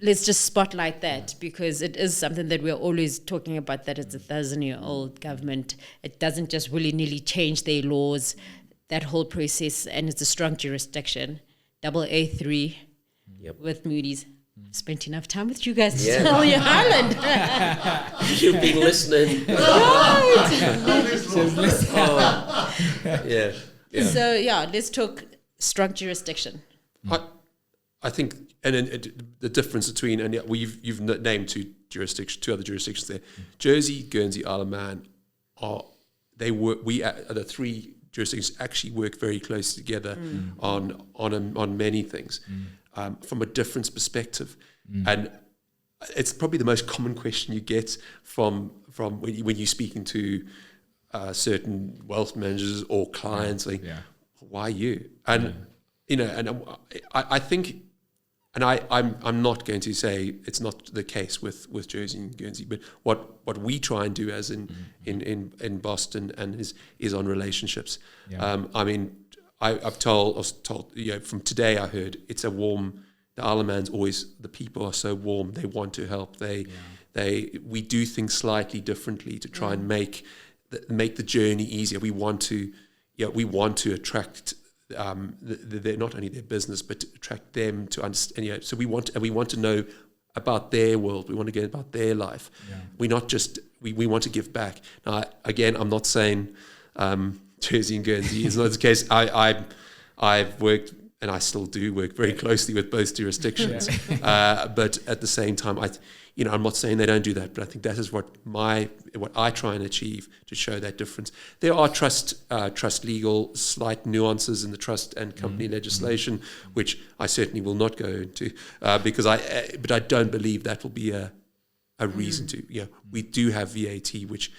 let's just spotlight that because it is something that we're always talking about, that it's a 1,000-year-old government. It doesn't just willy-nilly change their laws, that whole process, and it's a strong jurisdiction. AA3 with Moody's. I've spent enough time with you guys to tell you Ireland. You've been listening. So, let's talk strong jurisdiction. I think, and then the difference between, and you've named two other jurisdictions there. Jersey, Guernsey, Isle of Man are the three jurisdictions actually work very closely together on many things from a difference perspective, and it's probably the most common question you get from when you're speaking to certain wealth managers or clients, like, why you? And you know, and I think. And I'm not going to say it's not the case with Jersey and Guernsey, but what we try and do as in Boston and is on relationships. Yeah. I mean, I was told, you know, from today I heard it's a warm. The Isle of Man's always, the people are so warm. They want to help. We do things slightly differently to try and make the journey easier. We want to attract. They're not only their business, but to attract them to understand. You know, so we want to know about their world. We want to get about their life. Yeah. We're not just we want to give back. Now, again, I'm not saying Jersey and Guernsey is not the case. I've worked and I still do work very closely with both jurisdictions. But at the same time, I'm not saying they don't do that, but I think that is what I try and achieve to show that difference. There are trust legal slight nuances in the trust and company legislation, which I certainly will not go into because I don't believe that will be a reason to. You know, we do have VAT, which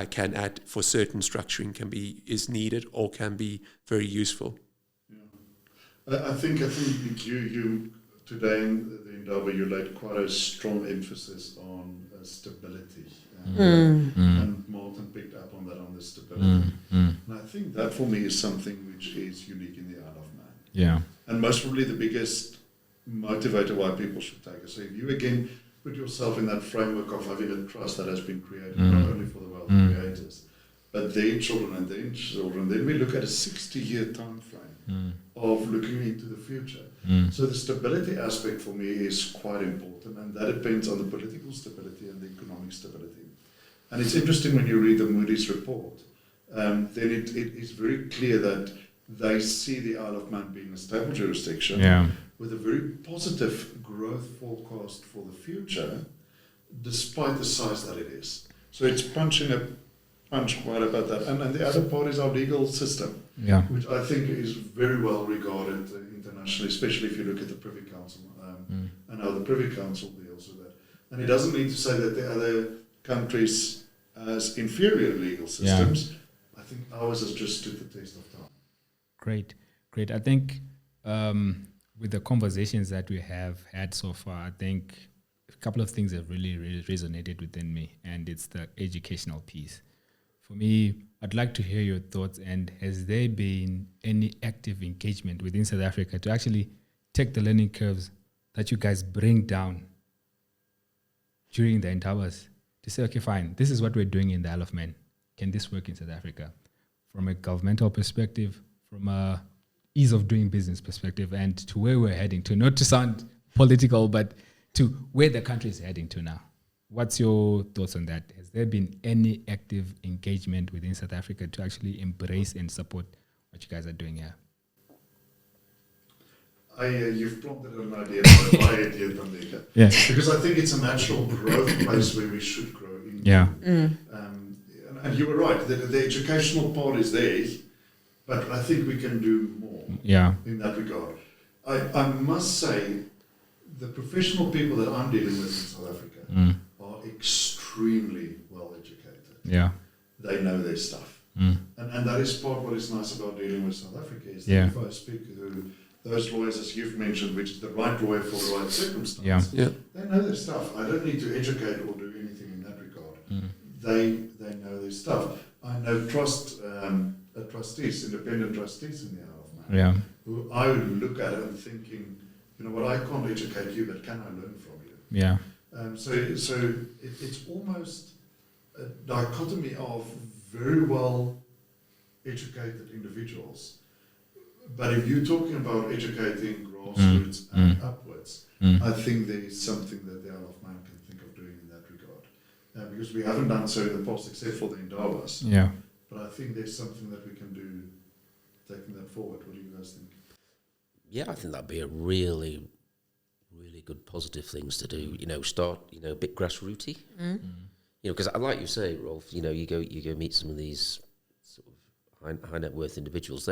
can add for certain structuring is needed or can be very useful. I think you today in the Indaba, you laid quite a strong emphasis on stability. And Martin picked up on that, on the stability. And I think that for me is something which is unique in the Isle of Man. Yeah. And most probably the biggest motivator why people should take it. So if you again put yourself in that framework of having a trust that has been created not only for the wealth creators, but their children and their children, then we look at a 60-year time frame of looking into the future. So the stability aspect for me is quite important, and that depends on the political stability and the economic stability. And it's interesting when you read the Moody's report, then it is very clear that they see the Isle of Man being a stable jurisdiction with a very positive growth forecast for the future, despite the size that it is. So it's punch quite about that. And the other part is our legal system, which I think is very well regarded internationally, especially if you look at the Privy Council and how the Privy Council deals with that. And it doesn't mean to say that the other countries has inferior legal systems. I think ours has just stood the test of time. Great. I think with the conversations that we have had so far, I think a couple of things have really resonated within me, and it's the educational piece. For me, I'd like to hear your thoughts, and has there been any active engagement within South Africa to actually take the learning curves that you guys bring down during the Indabas to say, okay, fine, this is what we're doing in the Isle of Man. Can this work in South Africa? From a governmental perspective, from a ease of doing business perspective, and to where we're heading to, not to sound political, but to where the country is heading to now. What's your thoughts on that? Has there been any active engagement within South Africa to actually embrace and support what you guys are doing here? You've planted an idea in my head here, Tandeka. Yeah. Because I think it's a natural growth place where we should grow into. Yeah. And you were right, the educational part is there, but I think we can do more in that regard. I must say, the professional people that I'm dealing with in South Africa are extremely well educated. Yeah. They know their stuff. And that is part of what is nice about dealing with South Africa, is that if I speak to those lawyers, as you've mentioned, which is the right lawyer for the right circumstance, they know their stuff. I don't need to educate or do anything in that regard. They know their stuff. I know trustees, independent trustees in the Isle of Man, who I would look at it and thinking, you know what, I can't educate you, but can I learn from you? Yeah. So it's almost a dichotomy of very well educated individuals. But if you're talking about educating grassroots and upwards, I think there is something that the Isle of Man can think of doing in that regard. Because we haven't done so in the past except for the Indabas. Yeah. But I think there's something that we can do taking that forward. What do you guys think? Yeah, I think that'd be a really, really good positive things to do. Start, a bit grassrooty. Because I like you say, Rolf, you go meet some of these sort of high net worth individuals.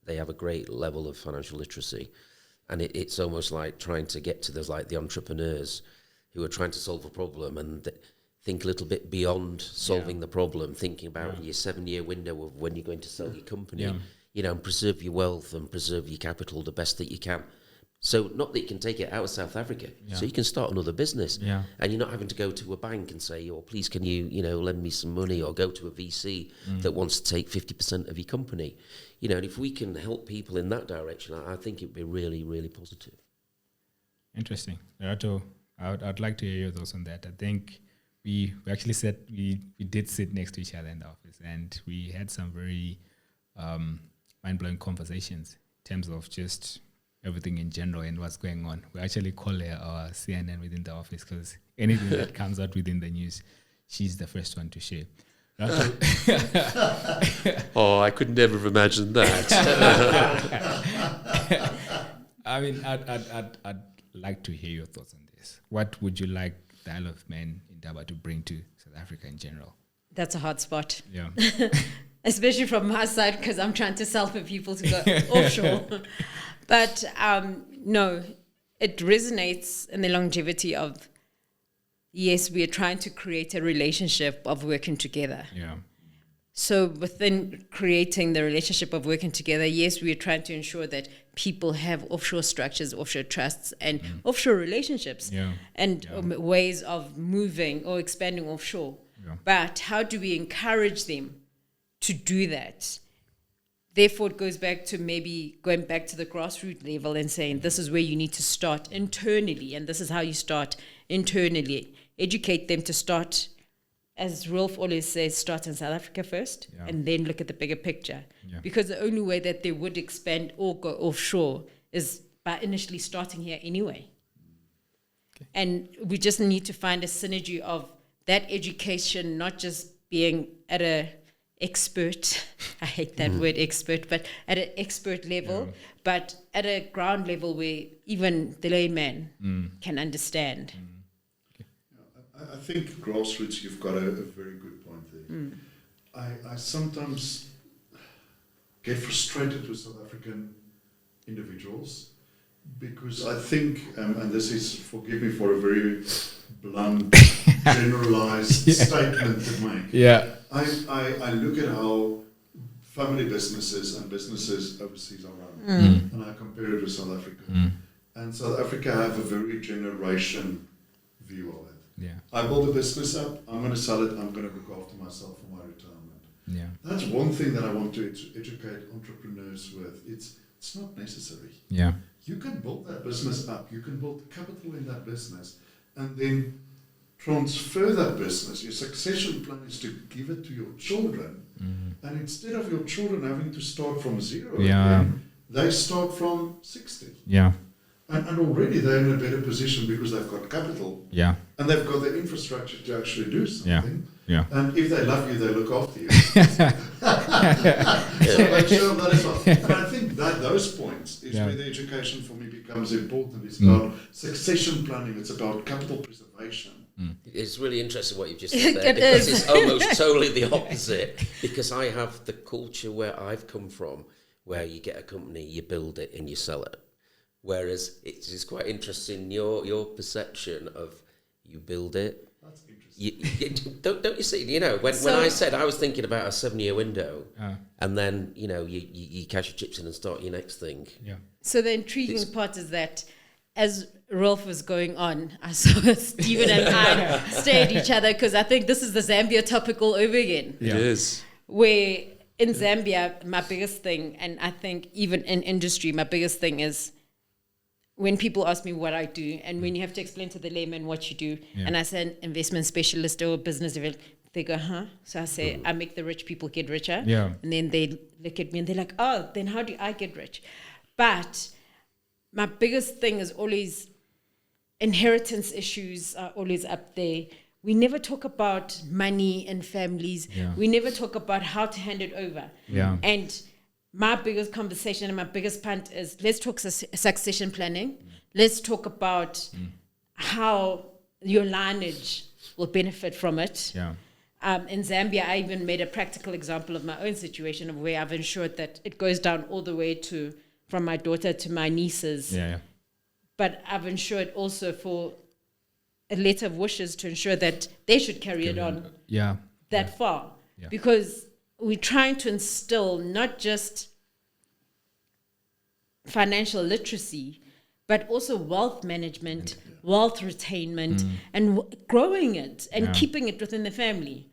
They have a great level of financial literacy, and it's almost like trying to get to those, like the entrepreneurs who are trying to solve a problem and think a little bit beyond solving the problem, thinking about your 7-year window of when you're going to sell your company, and preserve your wealth and preserve your capital the best that you can. So not that you can take it out of South Africa, so you can start another business, and you're not having to go to a bank and say, "Oh, please, can you, lend me some money?" or go to a VC that wants to take 50% of your company. And if we can help people in that direction, I think it'd be really, really positive. Interesting, Lerato. I'd like to hear your thoughts on that. I think we actually said we did sit next to each other in the office, and we had some very mind-blowing conversations in terms of just everything in general and what's going on. We actually call her our CNN within the office, because anything that comes out within the news, she's the first one to share. Oh, I could never have imagined that. I mean, I'd like to hear your thoughts on this. What would you like the Isle of Man Indaba to bring to South Africa in general? That's a hot spot. Yeah. Especially from my side, because I'm trying to sell for people to go offshore. But no, it resonates in the longevity of, yes, we are trying to create a relationship of working together. Yeah. So within creating the relationship of working together, yes, we are trying to ensure that people have offshore structures, offshore trusts, and offshore relationships, and ways of moving or expanding offshore. Yeah. But how do we encourage them to do that? Therefore, it goes back to maybe going back to the grassroots level and saying, this is where you need to start internally, and this is how you start internally. Educate them to start, as Rolf always says, start in South Africa first, and then look at the bigger picture. Yeah. Because the only way that they would expand or go offshore is by initially starting here anyway. Okay. And we just need to find a synergy of that education, not just being at a expert, I hate that word expert, but at an expert level, but at a ground level where even the layman can understand. I think grassroots, you've got a very good point there. I sometimes get frustrated with South African individuals because I think, and this is, forgive me for a very blunt, generalized statement to make. Yeah. I look at how family businesses and businesses overseas are run, and I compare it with South Africa. And South Africa have a very generation view of it. Yeah. I build a business up, I'm going to sell it, I'm going to look after myself for my retirement. Yeah. That's one thing that I want to educate entrepreneurs with. It's not necessary. Yeah. You can build that business up, you can build capital in that business, and then transfer that business. Your succession plan is to give it to your children, and instead of your children having to start from zero again, they start from 60. Yeah. And already they're in a better position because they've got capital, Yeah. and they've got the infrastructure to actually do something. Yeah. And if they love you, they look after you. So make sure that is well. And I think that those points is where the education for me becomes important. It's about succession planning. It's about capital preservation. It's really interesting what you've just said there, because it's almost totally the opposite. Because I have the culture where I've come from, where you get a company, you build it, and you sell it. Whereas it's quite interesting your perception of you build it. That's interesting. Don't you see? You know, when I said I was thinking about a 7-year window, and then you cash your chips in and start your next thing. Yeah. So the intriguing part is that as Rolf was going on, I saw Stephen and I stare at each other because I think this is the Zambia topic all over again. Yeah. It is. Where in Zambia, my biggest thing, and I think even in industry, my biggest thing is when people ask me what I do, and when you have to explain to the layman what you do, and I say an investment specialist or business development, they go, huh? So I say, I make the rich people get richer. Yeah. And then they look at me and they're like, oh, then how do I get rich? But my biggest thing is always inheritance issues are always up there. We never talk about money and families. Yeah. We never talk about how to hand it over. Yeah. And my biggest conversation and my biggest punt is let's talk succession planning. Let's talk about how your lineage will benefit from it. Yeah. In Zambia, I even made a practical example of my own situation of where I've ensured that it goes down all the way to from my daughter to my nieces. Yeah. But I've ensured also for a letter of wishes to ensure that they should carry it on Yeah. that far. Yeah. Because we're trying to instill not just financial literacy, but also wealth management, wealth retainment, and growing it and keeping it within the family.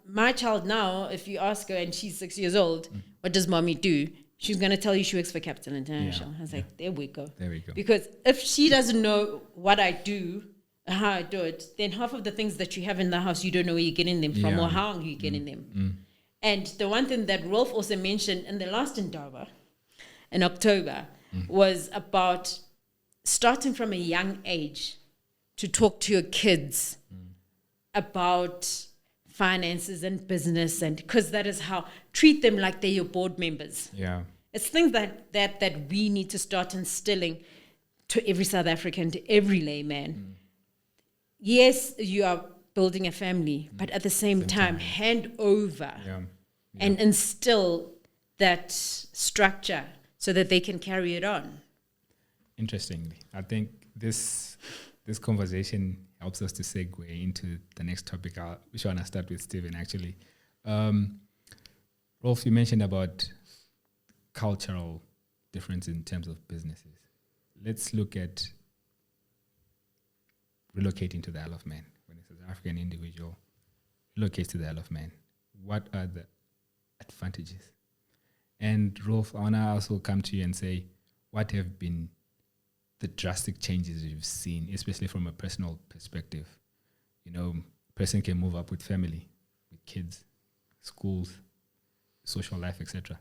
My child now, if you ask her and she's 6 years old, what does mommy do? She's going to tell you she works for Capital International. I was like, there we go. There we go. Because if she doesn't know what I do, how I do it, then half of the things that you have in the house, you don't know where you're getting them from or how you're getting them. And the one thing that Rolf also mentioned in the last Indaba, in October, was about starting from a young age to talk to your kids about finances and business, and because that is how, treat them like they're your board members. Yeah. It's things that we need to start instilling to every South African, to every layman. Yes, you are building a family, but at the same time, hand over and instill that structure so that they can carry it on. Interestingly, I think this conversation helps us to segue into the next topic, which I want to start with Stephen, actually. Rolf, you mentioned about cultural difference in terms of businesses. Let's look at relocating to the Isle of Man. When a South African individual relocates to the Isle of Man, what are the advantages? And Rolf, I want to also come to you and say, what have been the drastic changes you've seen, especially from a personal perspective? You know, a person can move up with family, with kids, schools, social life, etc.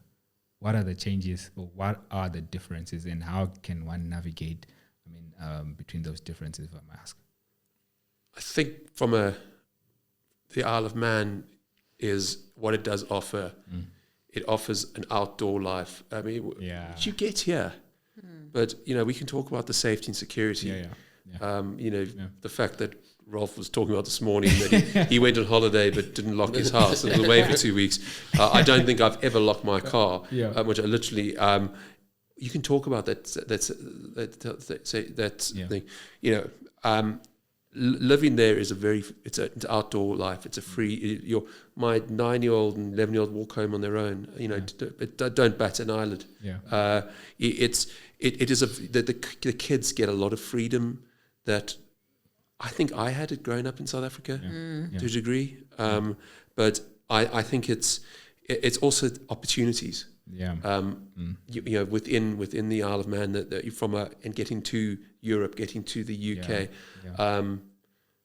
What are the changes, or what are the differences, and how can one navigate, between those differences, if I may ask? I think from the Isle of Man is what it does offer. It offers an outdoor life. I mean, what you get here. But, we can talk about the safety and security. The fact that Rolf was talking about this morning that he went on holiday but didn't lock his house and was away for 2 weeks. I don't think I've ever locked my car, which I literally... you can talk about that thing. Living there is it's an outdoor life. It's a free. My 9-year-old and 11-year-old walk home on their own. Don't bat an eyelid. The kids get a lot of freedom that I think I had it growing up in South Africa to a degree. But I think it's also opportunities. Within the Isle of Man that and getting to Europe, getting to the UK.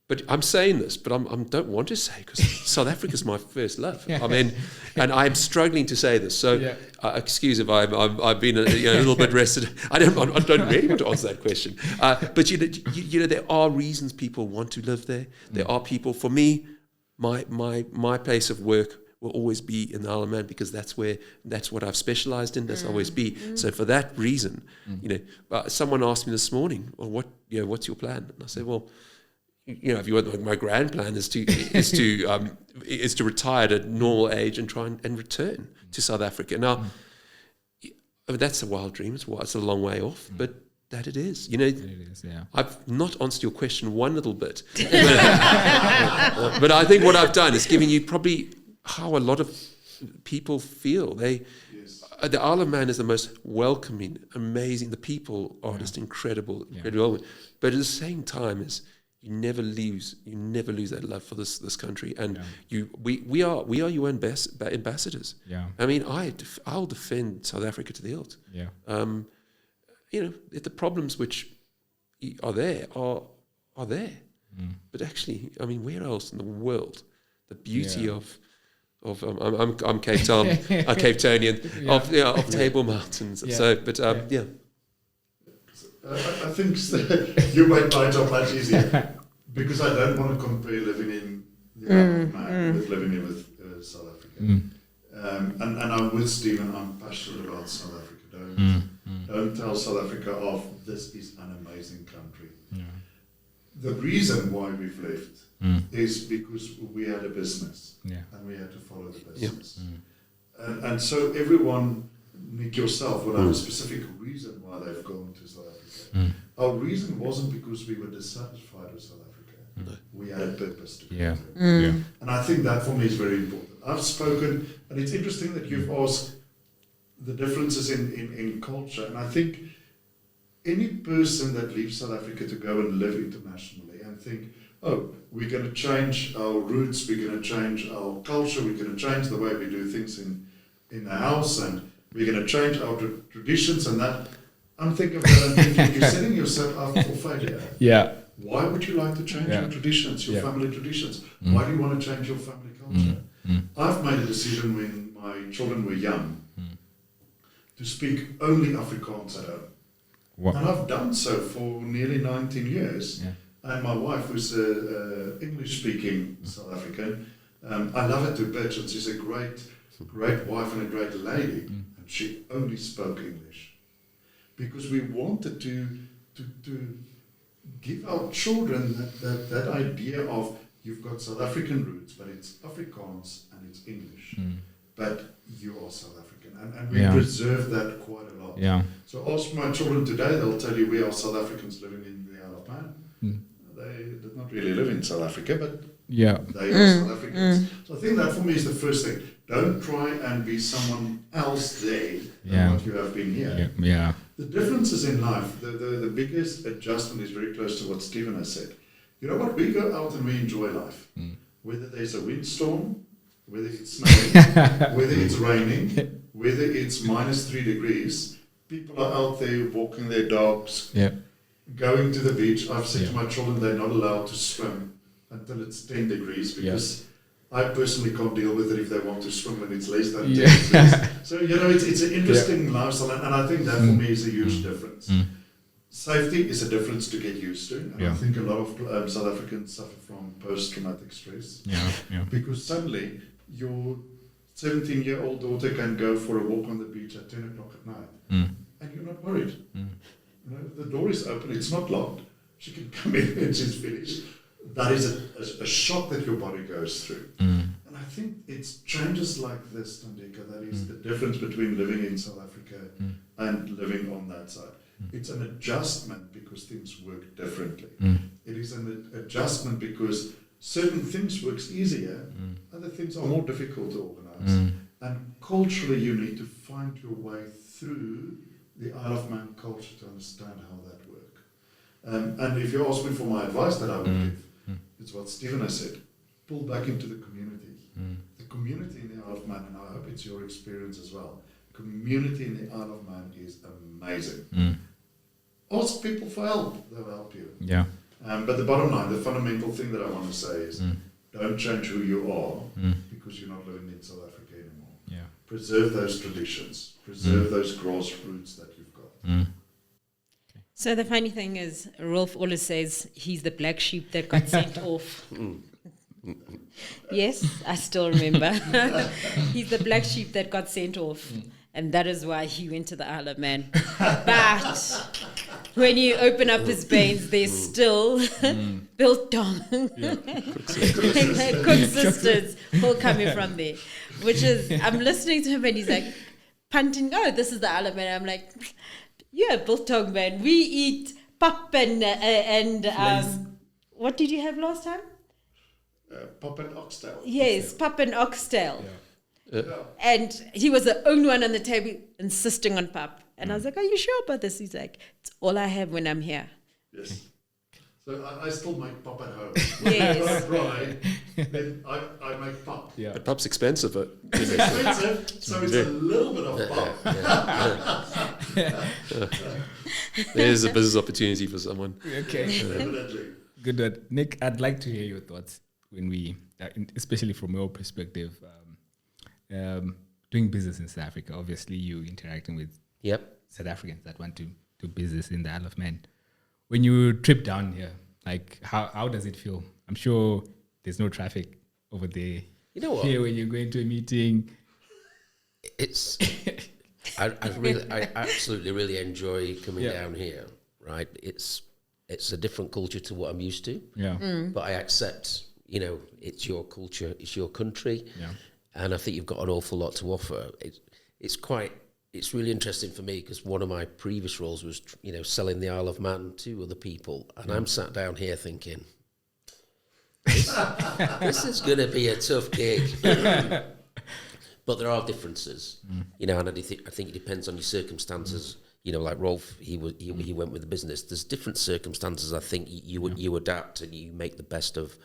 But I'm saying this, but I don't want to say, because South Africa is my first love. And I'm struggling to say this. So excuse if I've been a little bit rested. I don't really want to answer that question. But there are reasons people want to live there. There are people. For me, my place of work will always be in the Isle of Man, because that's what I've specialized in. That's always be. So for that reason, someone asked me this morning, well, what's your plan? And I said, well, if you want, my grand plan is to retire at a normal age and try and return to South Africa. Now, that's a wild dream. It's a long way off, but that it is. It is, I've not answered your question one little bit, but I think what I've done is giving you probably how a lot of people feel. The Isle of Man is the most welcoming, amazing. The people are just incredible. But at the same time, you never lose that love for this country, and we are your ambassadors. I mean, I'll defend South Africa to the hilt. The problems which are there are there, but actually, I mean, where else in the world the beauty of I'm Cape Town, a Cape Townian of Table Mountains. So, but I think you made my job much easier, because I don't want to compare living in the Isle of Man with living in with South Africa. And I'm with Stephen. I'm passionate about South Africa. Don't tell South Africa off. This is an amazing country. The reason why we've left is because we had a business and we had to follow the business. And so everyone, Nick, yourself, will have a specific reason why they've gone to South Africa. Our reason wasn't because we were dissatisfied with South Africa. We had a purpose to go there. And I think that for me is very important. I've spoken, and it's interesting that you've asked the differences in culture, and I think any person that leaves South Africa to go and live internationally and think, oh, we're going to change our roots, we're going to change our culture, we're going to change the way we do things in the house, and we're going to change our traditions, and that, I'm thinking of that and thinking, you're setting yourself up for failure. Why would you like to change your traditions, your family traditions? Why do you want to change your family culture? I've made a decision when my children were young to speak only Afrikaans at home. And I've done so for nearly 19 years. And my wife, who's English-speaking South African, I love her to bits, and she's a great wife and a great lady. And she only spoke English, because we wanted to give our children that idea of, you've got South African roots, but it's Afrikaans and it's English. But you are South African. And we preserve that quite a lot. So ask my children today, they'll tell you we are South Africans living in the Isle of Man. They did not really live in South Africa, but Yeah. They are South Africans. So I think that for me is the first thing. Don't try and be someone else there than what you have been here. Yeah. The differences in life, the biggest adjustment is very close to what Stephen has said. You know what? We go out and we enjoy life. Whether there's a windstorm, whether it's snowing, whether it's raining, whether it's -3 degrees, people are out there walking their dogs, going to the beach. I've said to my children they're not allowed to swim until it's 10 degrees because I personally can't deal with it if they want to swim when it's less than 10 degrees. So, it's an interesting lifestyle, and I think that for me is a huge difference. Safety is a difference to get used to, and I think a lot of South Africans suffer from post-traumatic stress because suddenly your 17-year-old daughter can go for a walk on the beach at 10 o'clock at night, and you're not worried. The door is open, it's not locked. She can come in when she's finished. That is a shock that your body goes through. And I think it's changes like this, Tandika, that is the difference between living in South Africa and living on that side. It's an adjustment because things work differently. It is an adjustment because certain things works easier, other things are more difficult to organize. And culturally you need to find your way through the Isle of Man culture to understand how that works. And if you ask me for my advice that I would give, it's what Stephen has said, pull back into the community. The community in the Isle of Man, and I hope it's your experience as well, community in the Isle of Man is amazing. Ask people for help, they'll help you. Yeah. But the bottom line, the fundamental thing that I want to say is don't change who you are because you're not living in South Africa anymore. Yeah. Preserve those traditions, preserve those grassroots that you've got. So the funny thing is, Rolf always says he's the black sheep that got sent off. Yes, I still remember. He's the black sheep that got sent off. And that is why he went to the Isle of Man. But when you open up his veins, there's still biltong. Cook sisters all coming from there. Which is, I'm listening to him and he's like, punting, oh, this is the Isle of Man. I'm like, yeah, biltong, man. We eat pap and what did you have last time? Pap and oxtail. Yes, pap and oxtail. And he was the only one on the table insisting on pap. And I was like, are you sure about this? He's like, it's all I have when I'm here. Yes. So I still make pap at home. Yes. When I fry, then I make pap. Yeah. But pup's expensive, but It's expensive, so it's a little bit of pap. there's a business opportunity for someone. Okay. Definitely. Good. Nick, I'd like to hear your thoughts when we, especially from your perspective, doing business in South Africa. Obviously, you interacting with South Africans that want to do business in the Isle of Man. When you trip down here, like how does it feel? I'm sure there's no traffic over there. You know what? Here, when you're going to a meeting, It's I absolutely really enjoy coming down here. Right, it's a different culture to what I'm used to. Yeah. But I accept, it's your culture, it's your country. Yeah. And I think you've got an awful lot to offer. It's really interesting for me because one of my previous roles was, selling the Isle of Man to other people. And I'm sat down here thinking, this is going to be a tough gig. But there are differences, and I think it depends on your circumstances. Like Rolf, he went with the business. There's different circumstances. I think you adapt and you make the best of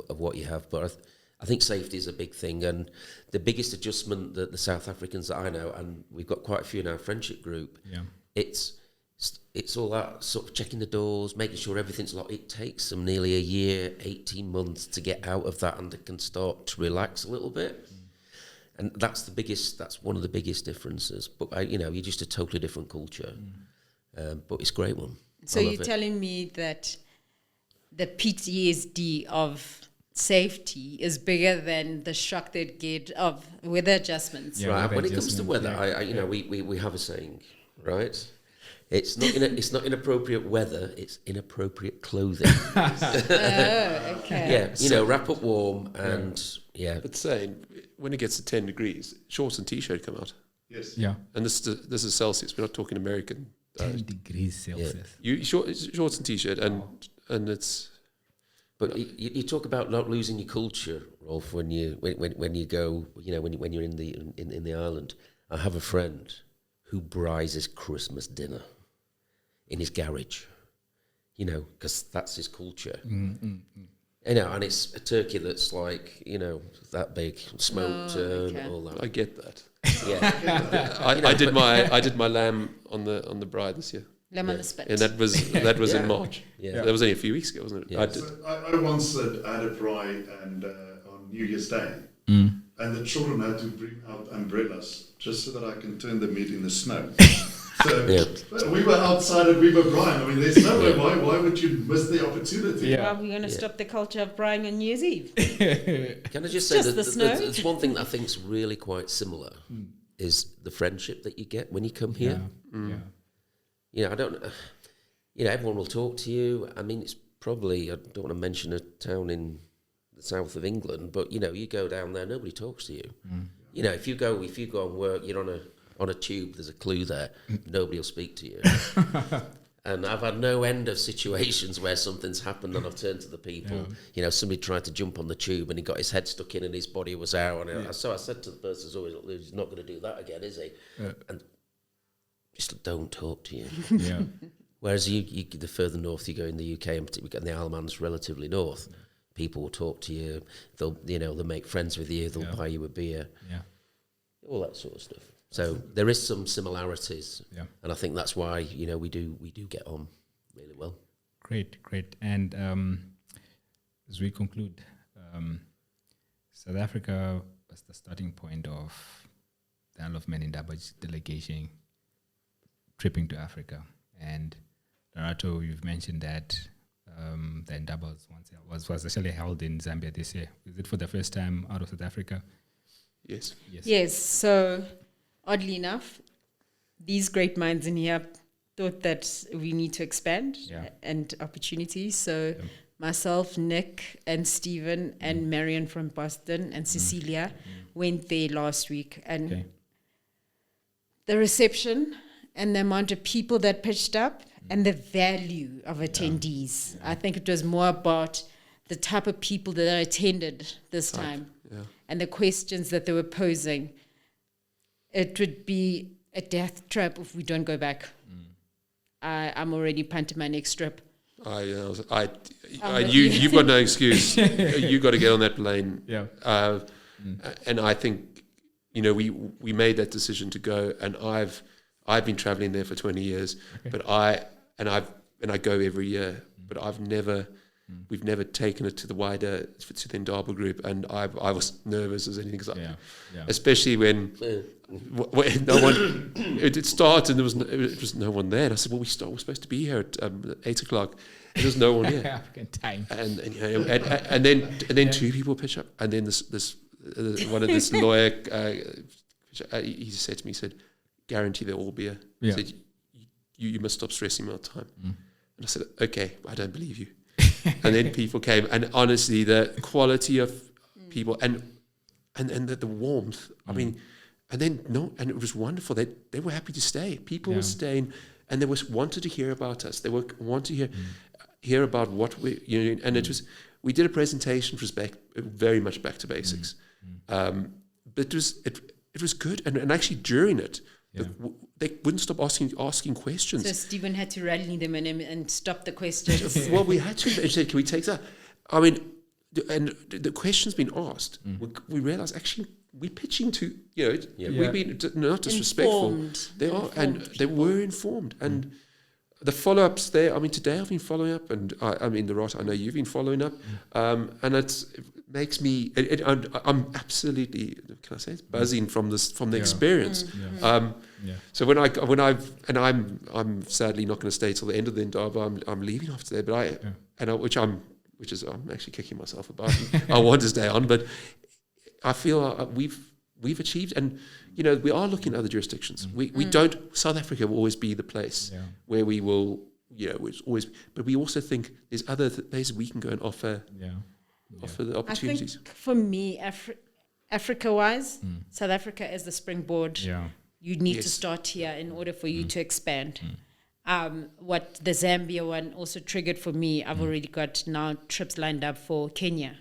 what you have. But I think safety is a big thing, and the biggest adjustment that the South Africans that I know, and we've got quite a few in our friendship group, it's all that sort of checking the doors, making sure everything's locked. It takes them nearly a year, 18 months to get out of that, and they can start to relax a little bit. And that's one of the biggest differences. But you're just a totally different culture. But it's a great one. So you're telling me that the PTSD of safety is bigger than the shock they'd get of weather adjustments. Yeah, right. weather When it comes to weather, we have a saying, right? It's not inappropriate weather, it's inappropriate clothing. Oh, okay. Yeah, wrap up warm and But saying when it gets to 10 degrees, shorts and t-shirt come out. Yes. Yeah. And this is Celsius. We're not talking American. 10 degrees Celsius. Shorts and t-shirt, and it's But you talk about not losing your culture, Rolf, when you go, when you're in the island. I have a friend who braais his Christmas dinner in his garage, because that's his culture. And it's a turkey that's like, that big, smoked and all that. I get that. Yeah, I did my lamb on the braai this year. Lamb on the spit. And that was in March. Yeah. That was only a few weeks ago, wasn't it? Yeah. I once had a braai and on New Year's Day, and the children had to bring out umbrellas just so that I can turn the meat in the snow. So we were outside and we were braaiing. I mean, there's no way. Why would you miss the opportunity? Yeah. Well, we're going to stop the culture of braaiing on New Year's Eve. Can I just say Just that the snow. there's one thing that I think is really quite similar is the friendship that you get when you come here. Yeah. I don't. Everyone will talk to you. I mean, it's probably, I don't want to mention a town in the south of England, but you go down there, nobody talks to you. If you go on work, you're on a tube, there's a clue there, nobody will speak to you. And I've had no end of situations where something's happened and I've turned to the people. Somebody tried to jump on the tube and he got his head stuck in and his body was out. And so I said to the person, he's not going to do that again, is he? And just don't talk to you. Yeah. Whereas the further north you go in the UK, and particularly the Isle of Man's relatively north, people will talk to you. They'll make friends with you. They'll buy you a beer. Yeah. All that sort of stuff. So there is some similarities, and I think that's why we do get on really well. Great. And as we conclude, South Africa was the starting point of the Isle of Man Indaba's delegation tripping to Africa. And Lerato, you've mentioned that the Indaba was actually held in Zambia this year. Is it for the first time out of South Africa? Yes. So oddly enough, these great minds in here thought that we need to expand and opportunities. So myself, Nick, and Stephen, and Marion from Boston, and Cecilia went there last week. And the reception and the amount of people that pitched up and the value of attendees. I think it was more about the type of people that attended this time and the questions that they were posing. It would be a death trap if we don't go back. I'm already punting my next trip. You've got no excuse. You got to get on that plane. And I think we made that decision to go, and I've been traveling there for 20 years, but I go every year, but we've never taken it to the wider, to the Indaba group, and I was nervous as anything, especially when no one, it started and there was no one there, and I said, well, we're supposed to be here at 8 o'clock, and there's no one here. African time. And then two people pitch up, and then this one of this lawyer, he said to me, he said, guarantee they'll all be here. He said, you must stop stressing me out time. And I said, okay, I don't believe you. And then people came, and honestly, the quality of people and the warmth. I mean, and it was wonderful. They were happy to stay. People were staying, and they wanted to hear about us. They wanted to hear about what we and it was. We did a presentation which was very much back to basics, but it was good, and actually during it. They wouldn't stop asking questions. So Stephen had to rally them and stop the questions. Well, we had to. They said, "Can we take that?" I mean, and the questions being asked, we realised actually we're pitching to we've been not disrespectful. They are, and they were informed, and the follow-ups there. I mean, today I've been following up, and I mean, Lerato, I know you've been following up, and it makes me. I'm absolutely, can I say, it's buzzing from the experience. So I'm sadly not going to stay till the end of the Indaba. I'm leaving after there, but I'm actually kicking myself about. I want to stay on, but I feel we've achieved, and we are looking at other jurisdictions. We don't. South Africa will always be the place where we will. It's always. But we also think there's other places we can go and offer the opportunities. I think for me, Africa-wise, South Africa is the springboard. You need to start here in order for you to expand. What the Zambia one also triggered for me, I've already got now trips lined up for Kenya.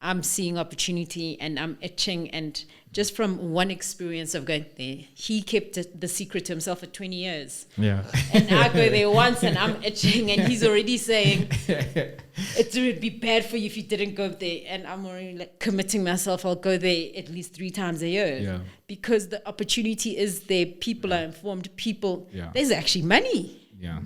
I'm seeing opportunity and I'm itching. And just from one experience of going there, he kept the secret to himself for 20 years. Yeah. And I go there once and I'm itching and he's already saying, it would be bad for you if you didn't go there. And I'm already like committing myself, I'll go there at least 3 times a year. Yeah. Because the opportunity is there. People are informed. People, Yeah. there's actually money. Yeah.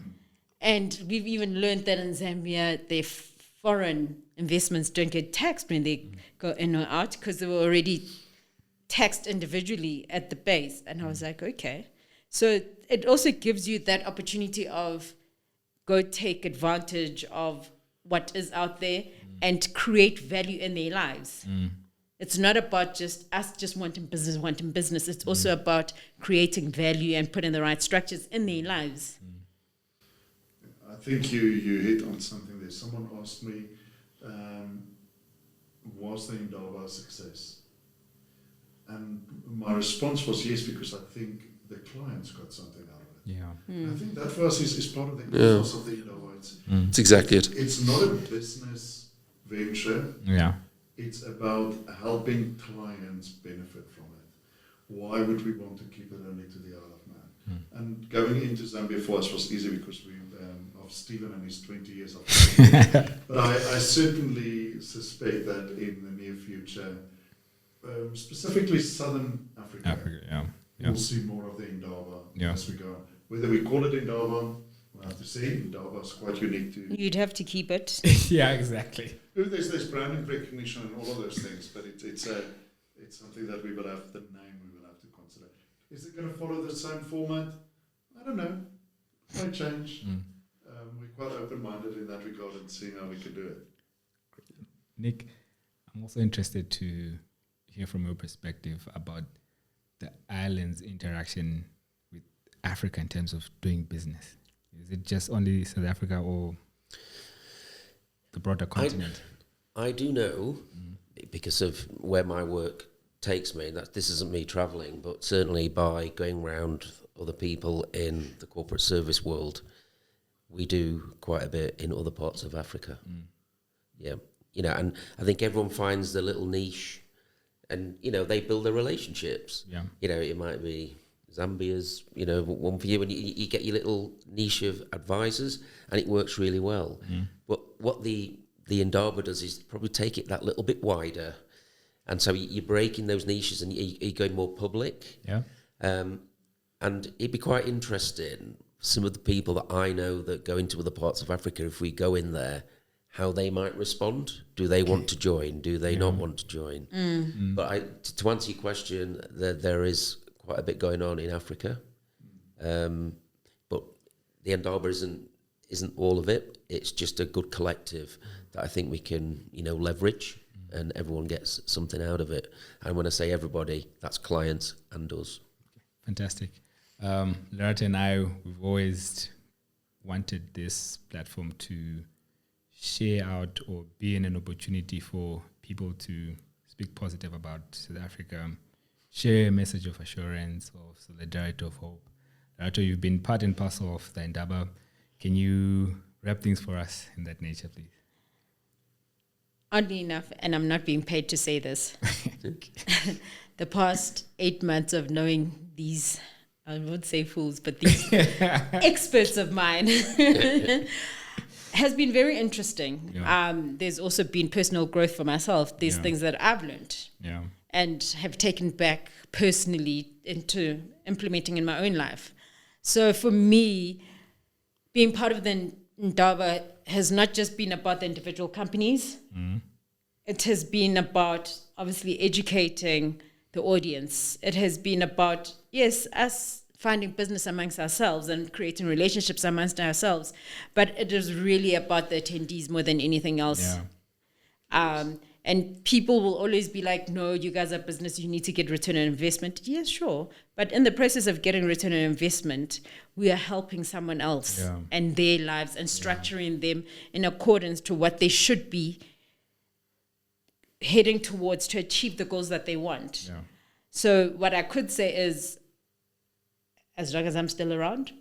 And we've even learned that in Zambia, their foreign investments don't get taxed when they go in or out because they were already taxed individually at the base. And I was like, okay. So it also gives you that opportunity of go take advantage of what is out there and create value in their lives. It's not about just us just wanting business. It's also about creating value and putting the right structures in their lives. I think you hit on something there. Someone asked me, was the Indaba a success? And my response was yes, because I think the clients got something out of it. Yeah. I think that for us is part of the ethos of the Indaba. It's exactly it. It's not a business venture. Yeah. It's about helping clients benefit from it. Why would we want to keep it only to the Isle of Man? And going into Zambia for us was easy because we of Stephen and his 20 years of but I certainly suspect that in the near future, specifically Southern Africa, Yeah. we'll see more of the Indaba Yeah. as we go on. Whether we call it Indaba, we'll have to see. Indaba is quite unique to... You'd have to keep it. Yeah, exactly. There's branding recognition and all of those things, but it's something that we will have, the name we will have to consider. Is it going to follow the same format? I don't know. It might change. We're quite open-minded in that regard and seeing how we can do it. Nick, I'm also interested to hear from your perspective about the island's interaction with Africa in terms of doing business. Is it just only South Africa or the broader continent? I do know, because of where my work takes me, that this isn't me travelling, but certainly by going around other people in the corporate service world, we do quite a bit in other parts of Africa. Yeah, and I think everyone finds their little niche, and they build their relationships. Yeah. It might be Zambia's, one for you, and you get your little niche of advisors, and it works really well. But what the Indaba does is probably take it that little bit wider, and so you're breaking those niches and you're going more public. Yeah. And it'd be quite interesting, some of the people that I know that go into other parts of Africa, if we go in there, how they might respond. Do they want to join? Do they not want to join? But to answer your question, there is quite a bit going on in Africa. But the Indaba isn't all of it. It's just a good collective that I think we can, leverage, and everyone gets something out of it. And when I say everybody, that's clients and us. Fantastic. Lerato and I, we've always wanted this platform to share out or be an opportunity for people to speak positive about South Africa, share a message of assurance, of solidarity, of hope. Lerato, you've been part and parcel of the Indaba. Can you wrap things for us in that nature, please? Oddly enough, and I'm not being paid to say this, the past 8 months of knowing these, I would say fools, but these experts of mine has been very interesting. Yeah. There's also been personal growth for myself. There's things that I've learned and have taken back personally into implementing in my own life. So for me, being part of the Indaba has not just been about the individual companies. It has been about obviously educating the audience. It has been about, yes, us finding business amongst ourselves and creating relationships amongst ourselves. But it is really about the attendees more than anything else. Yeah. And people will always be like, no, you guys are business, you need to get return on investment. Yes, sure. But in the process of getting return on investment, we are helping someone else and their lives and structuring them in accordance to what they should be heading towards to achieve the goals that they want. Yeah. So what I could say is, as long as I'm still around,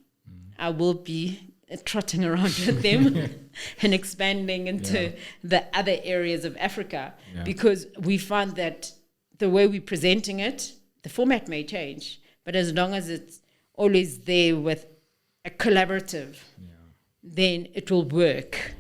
I will be trotting around with them and expanding into the other areas of Africa, because we find that the way we're presenting it, the format may change, but as long as it's always there with a collaborative, then it will work.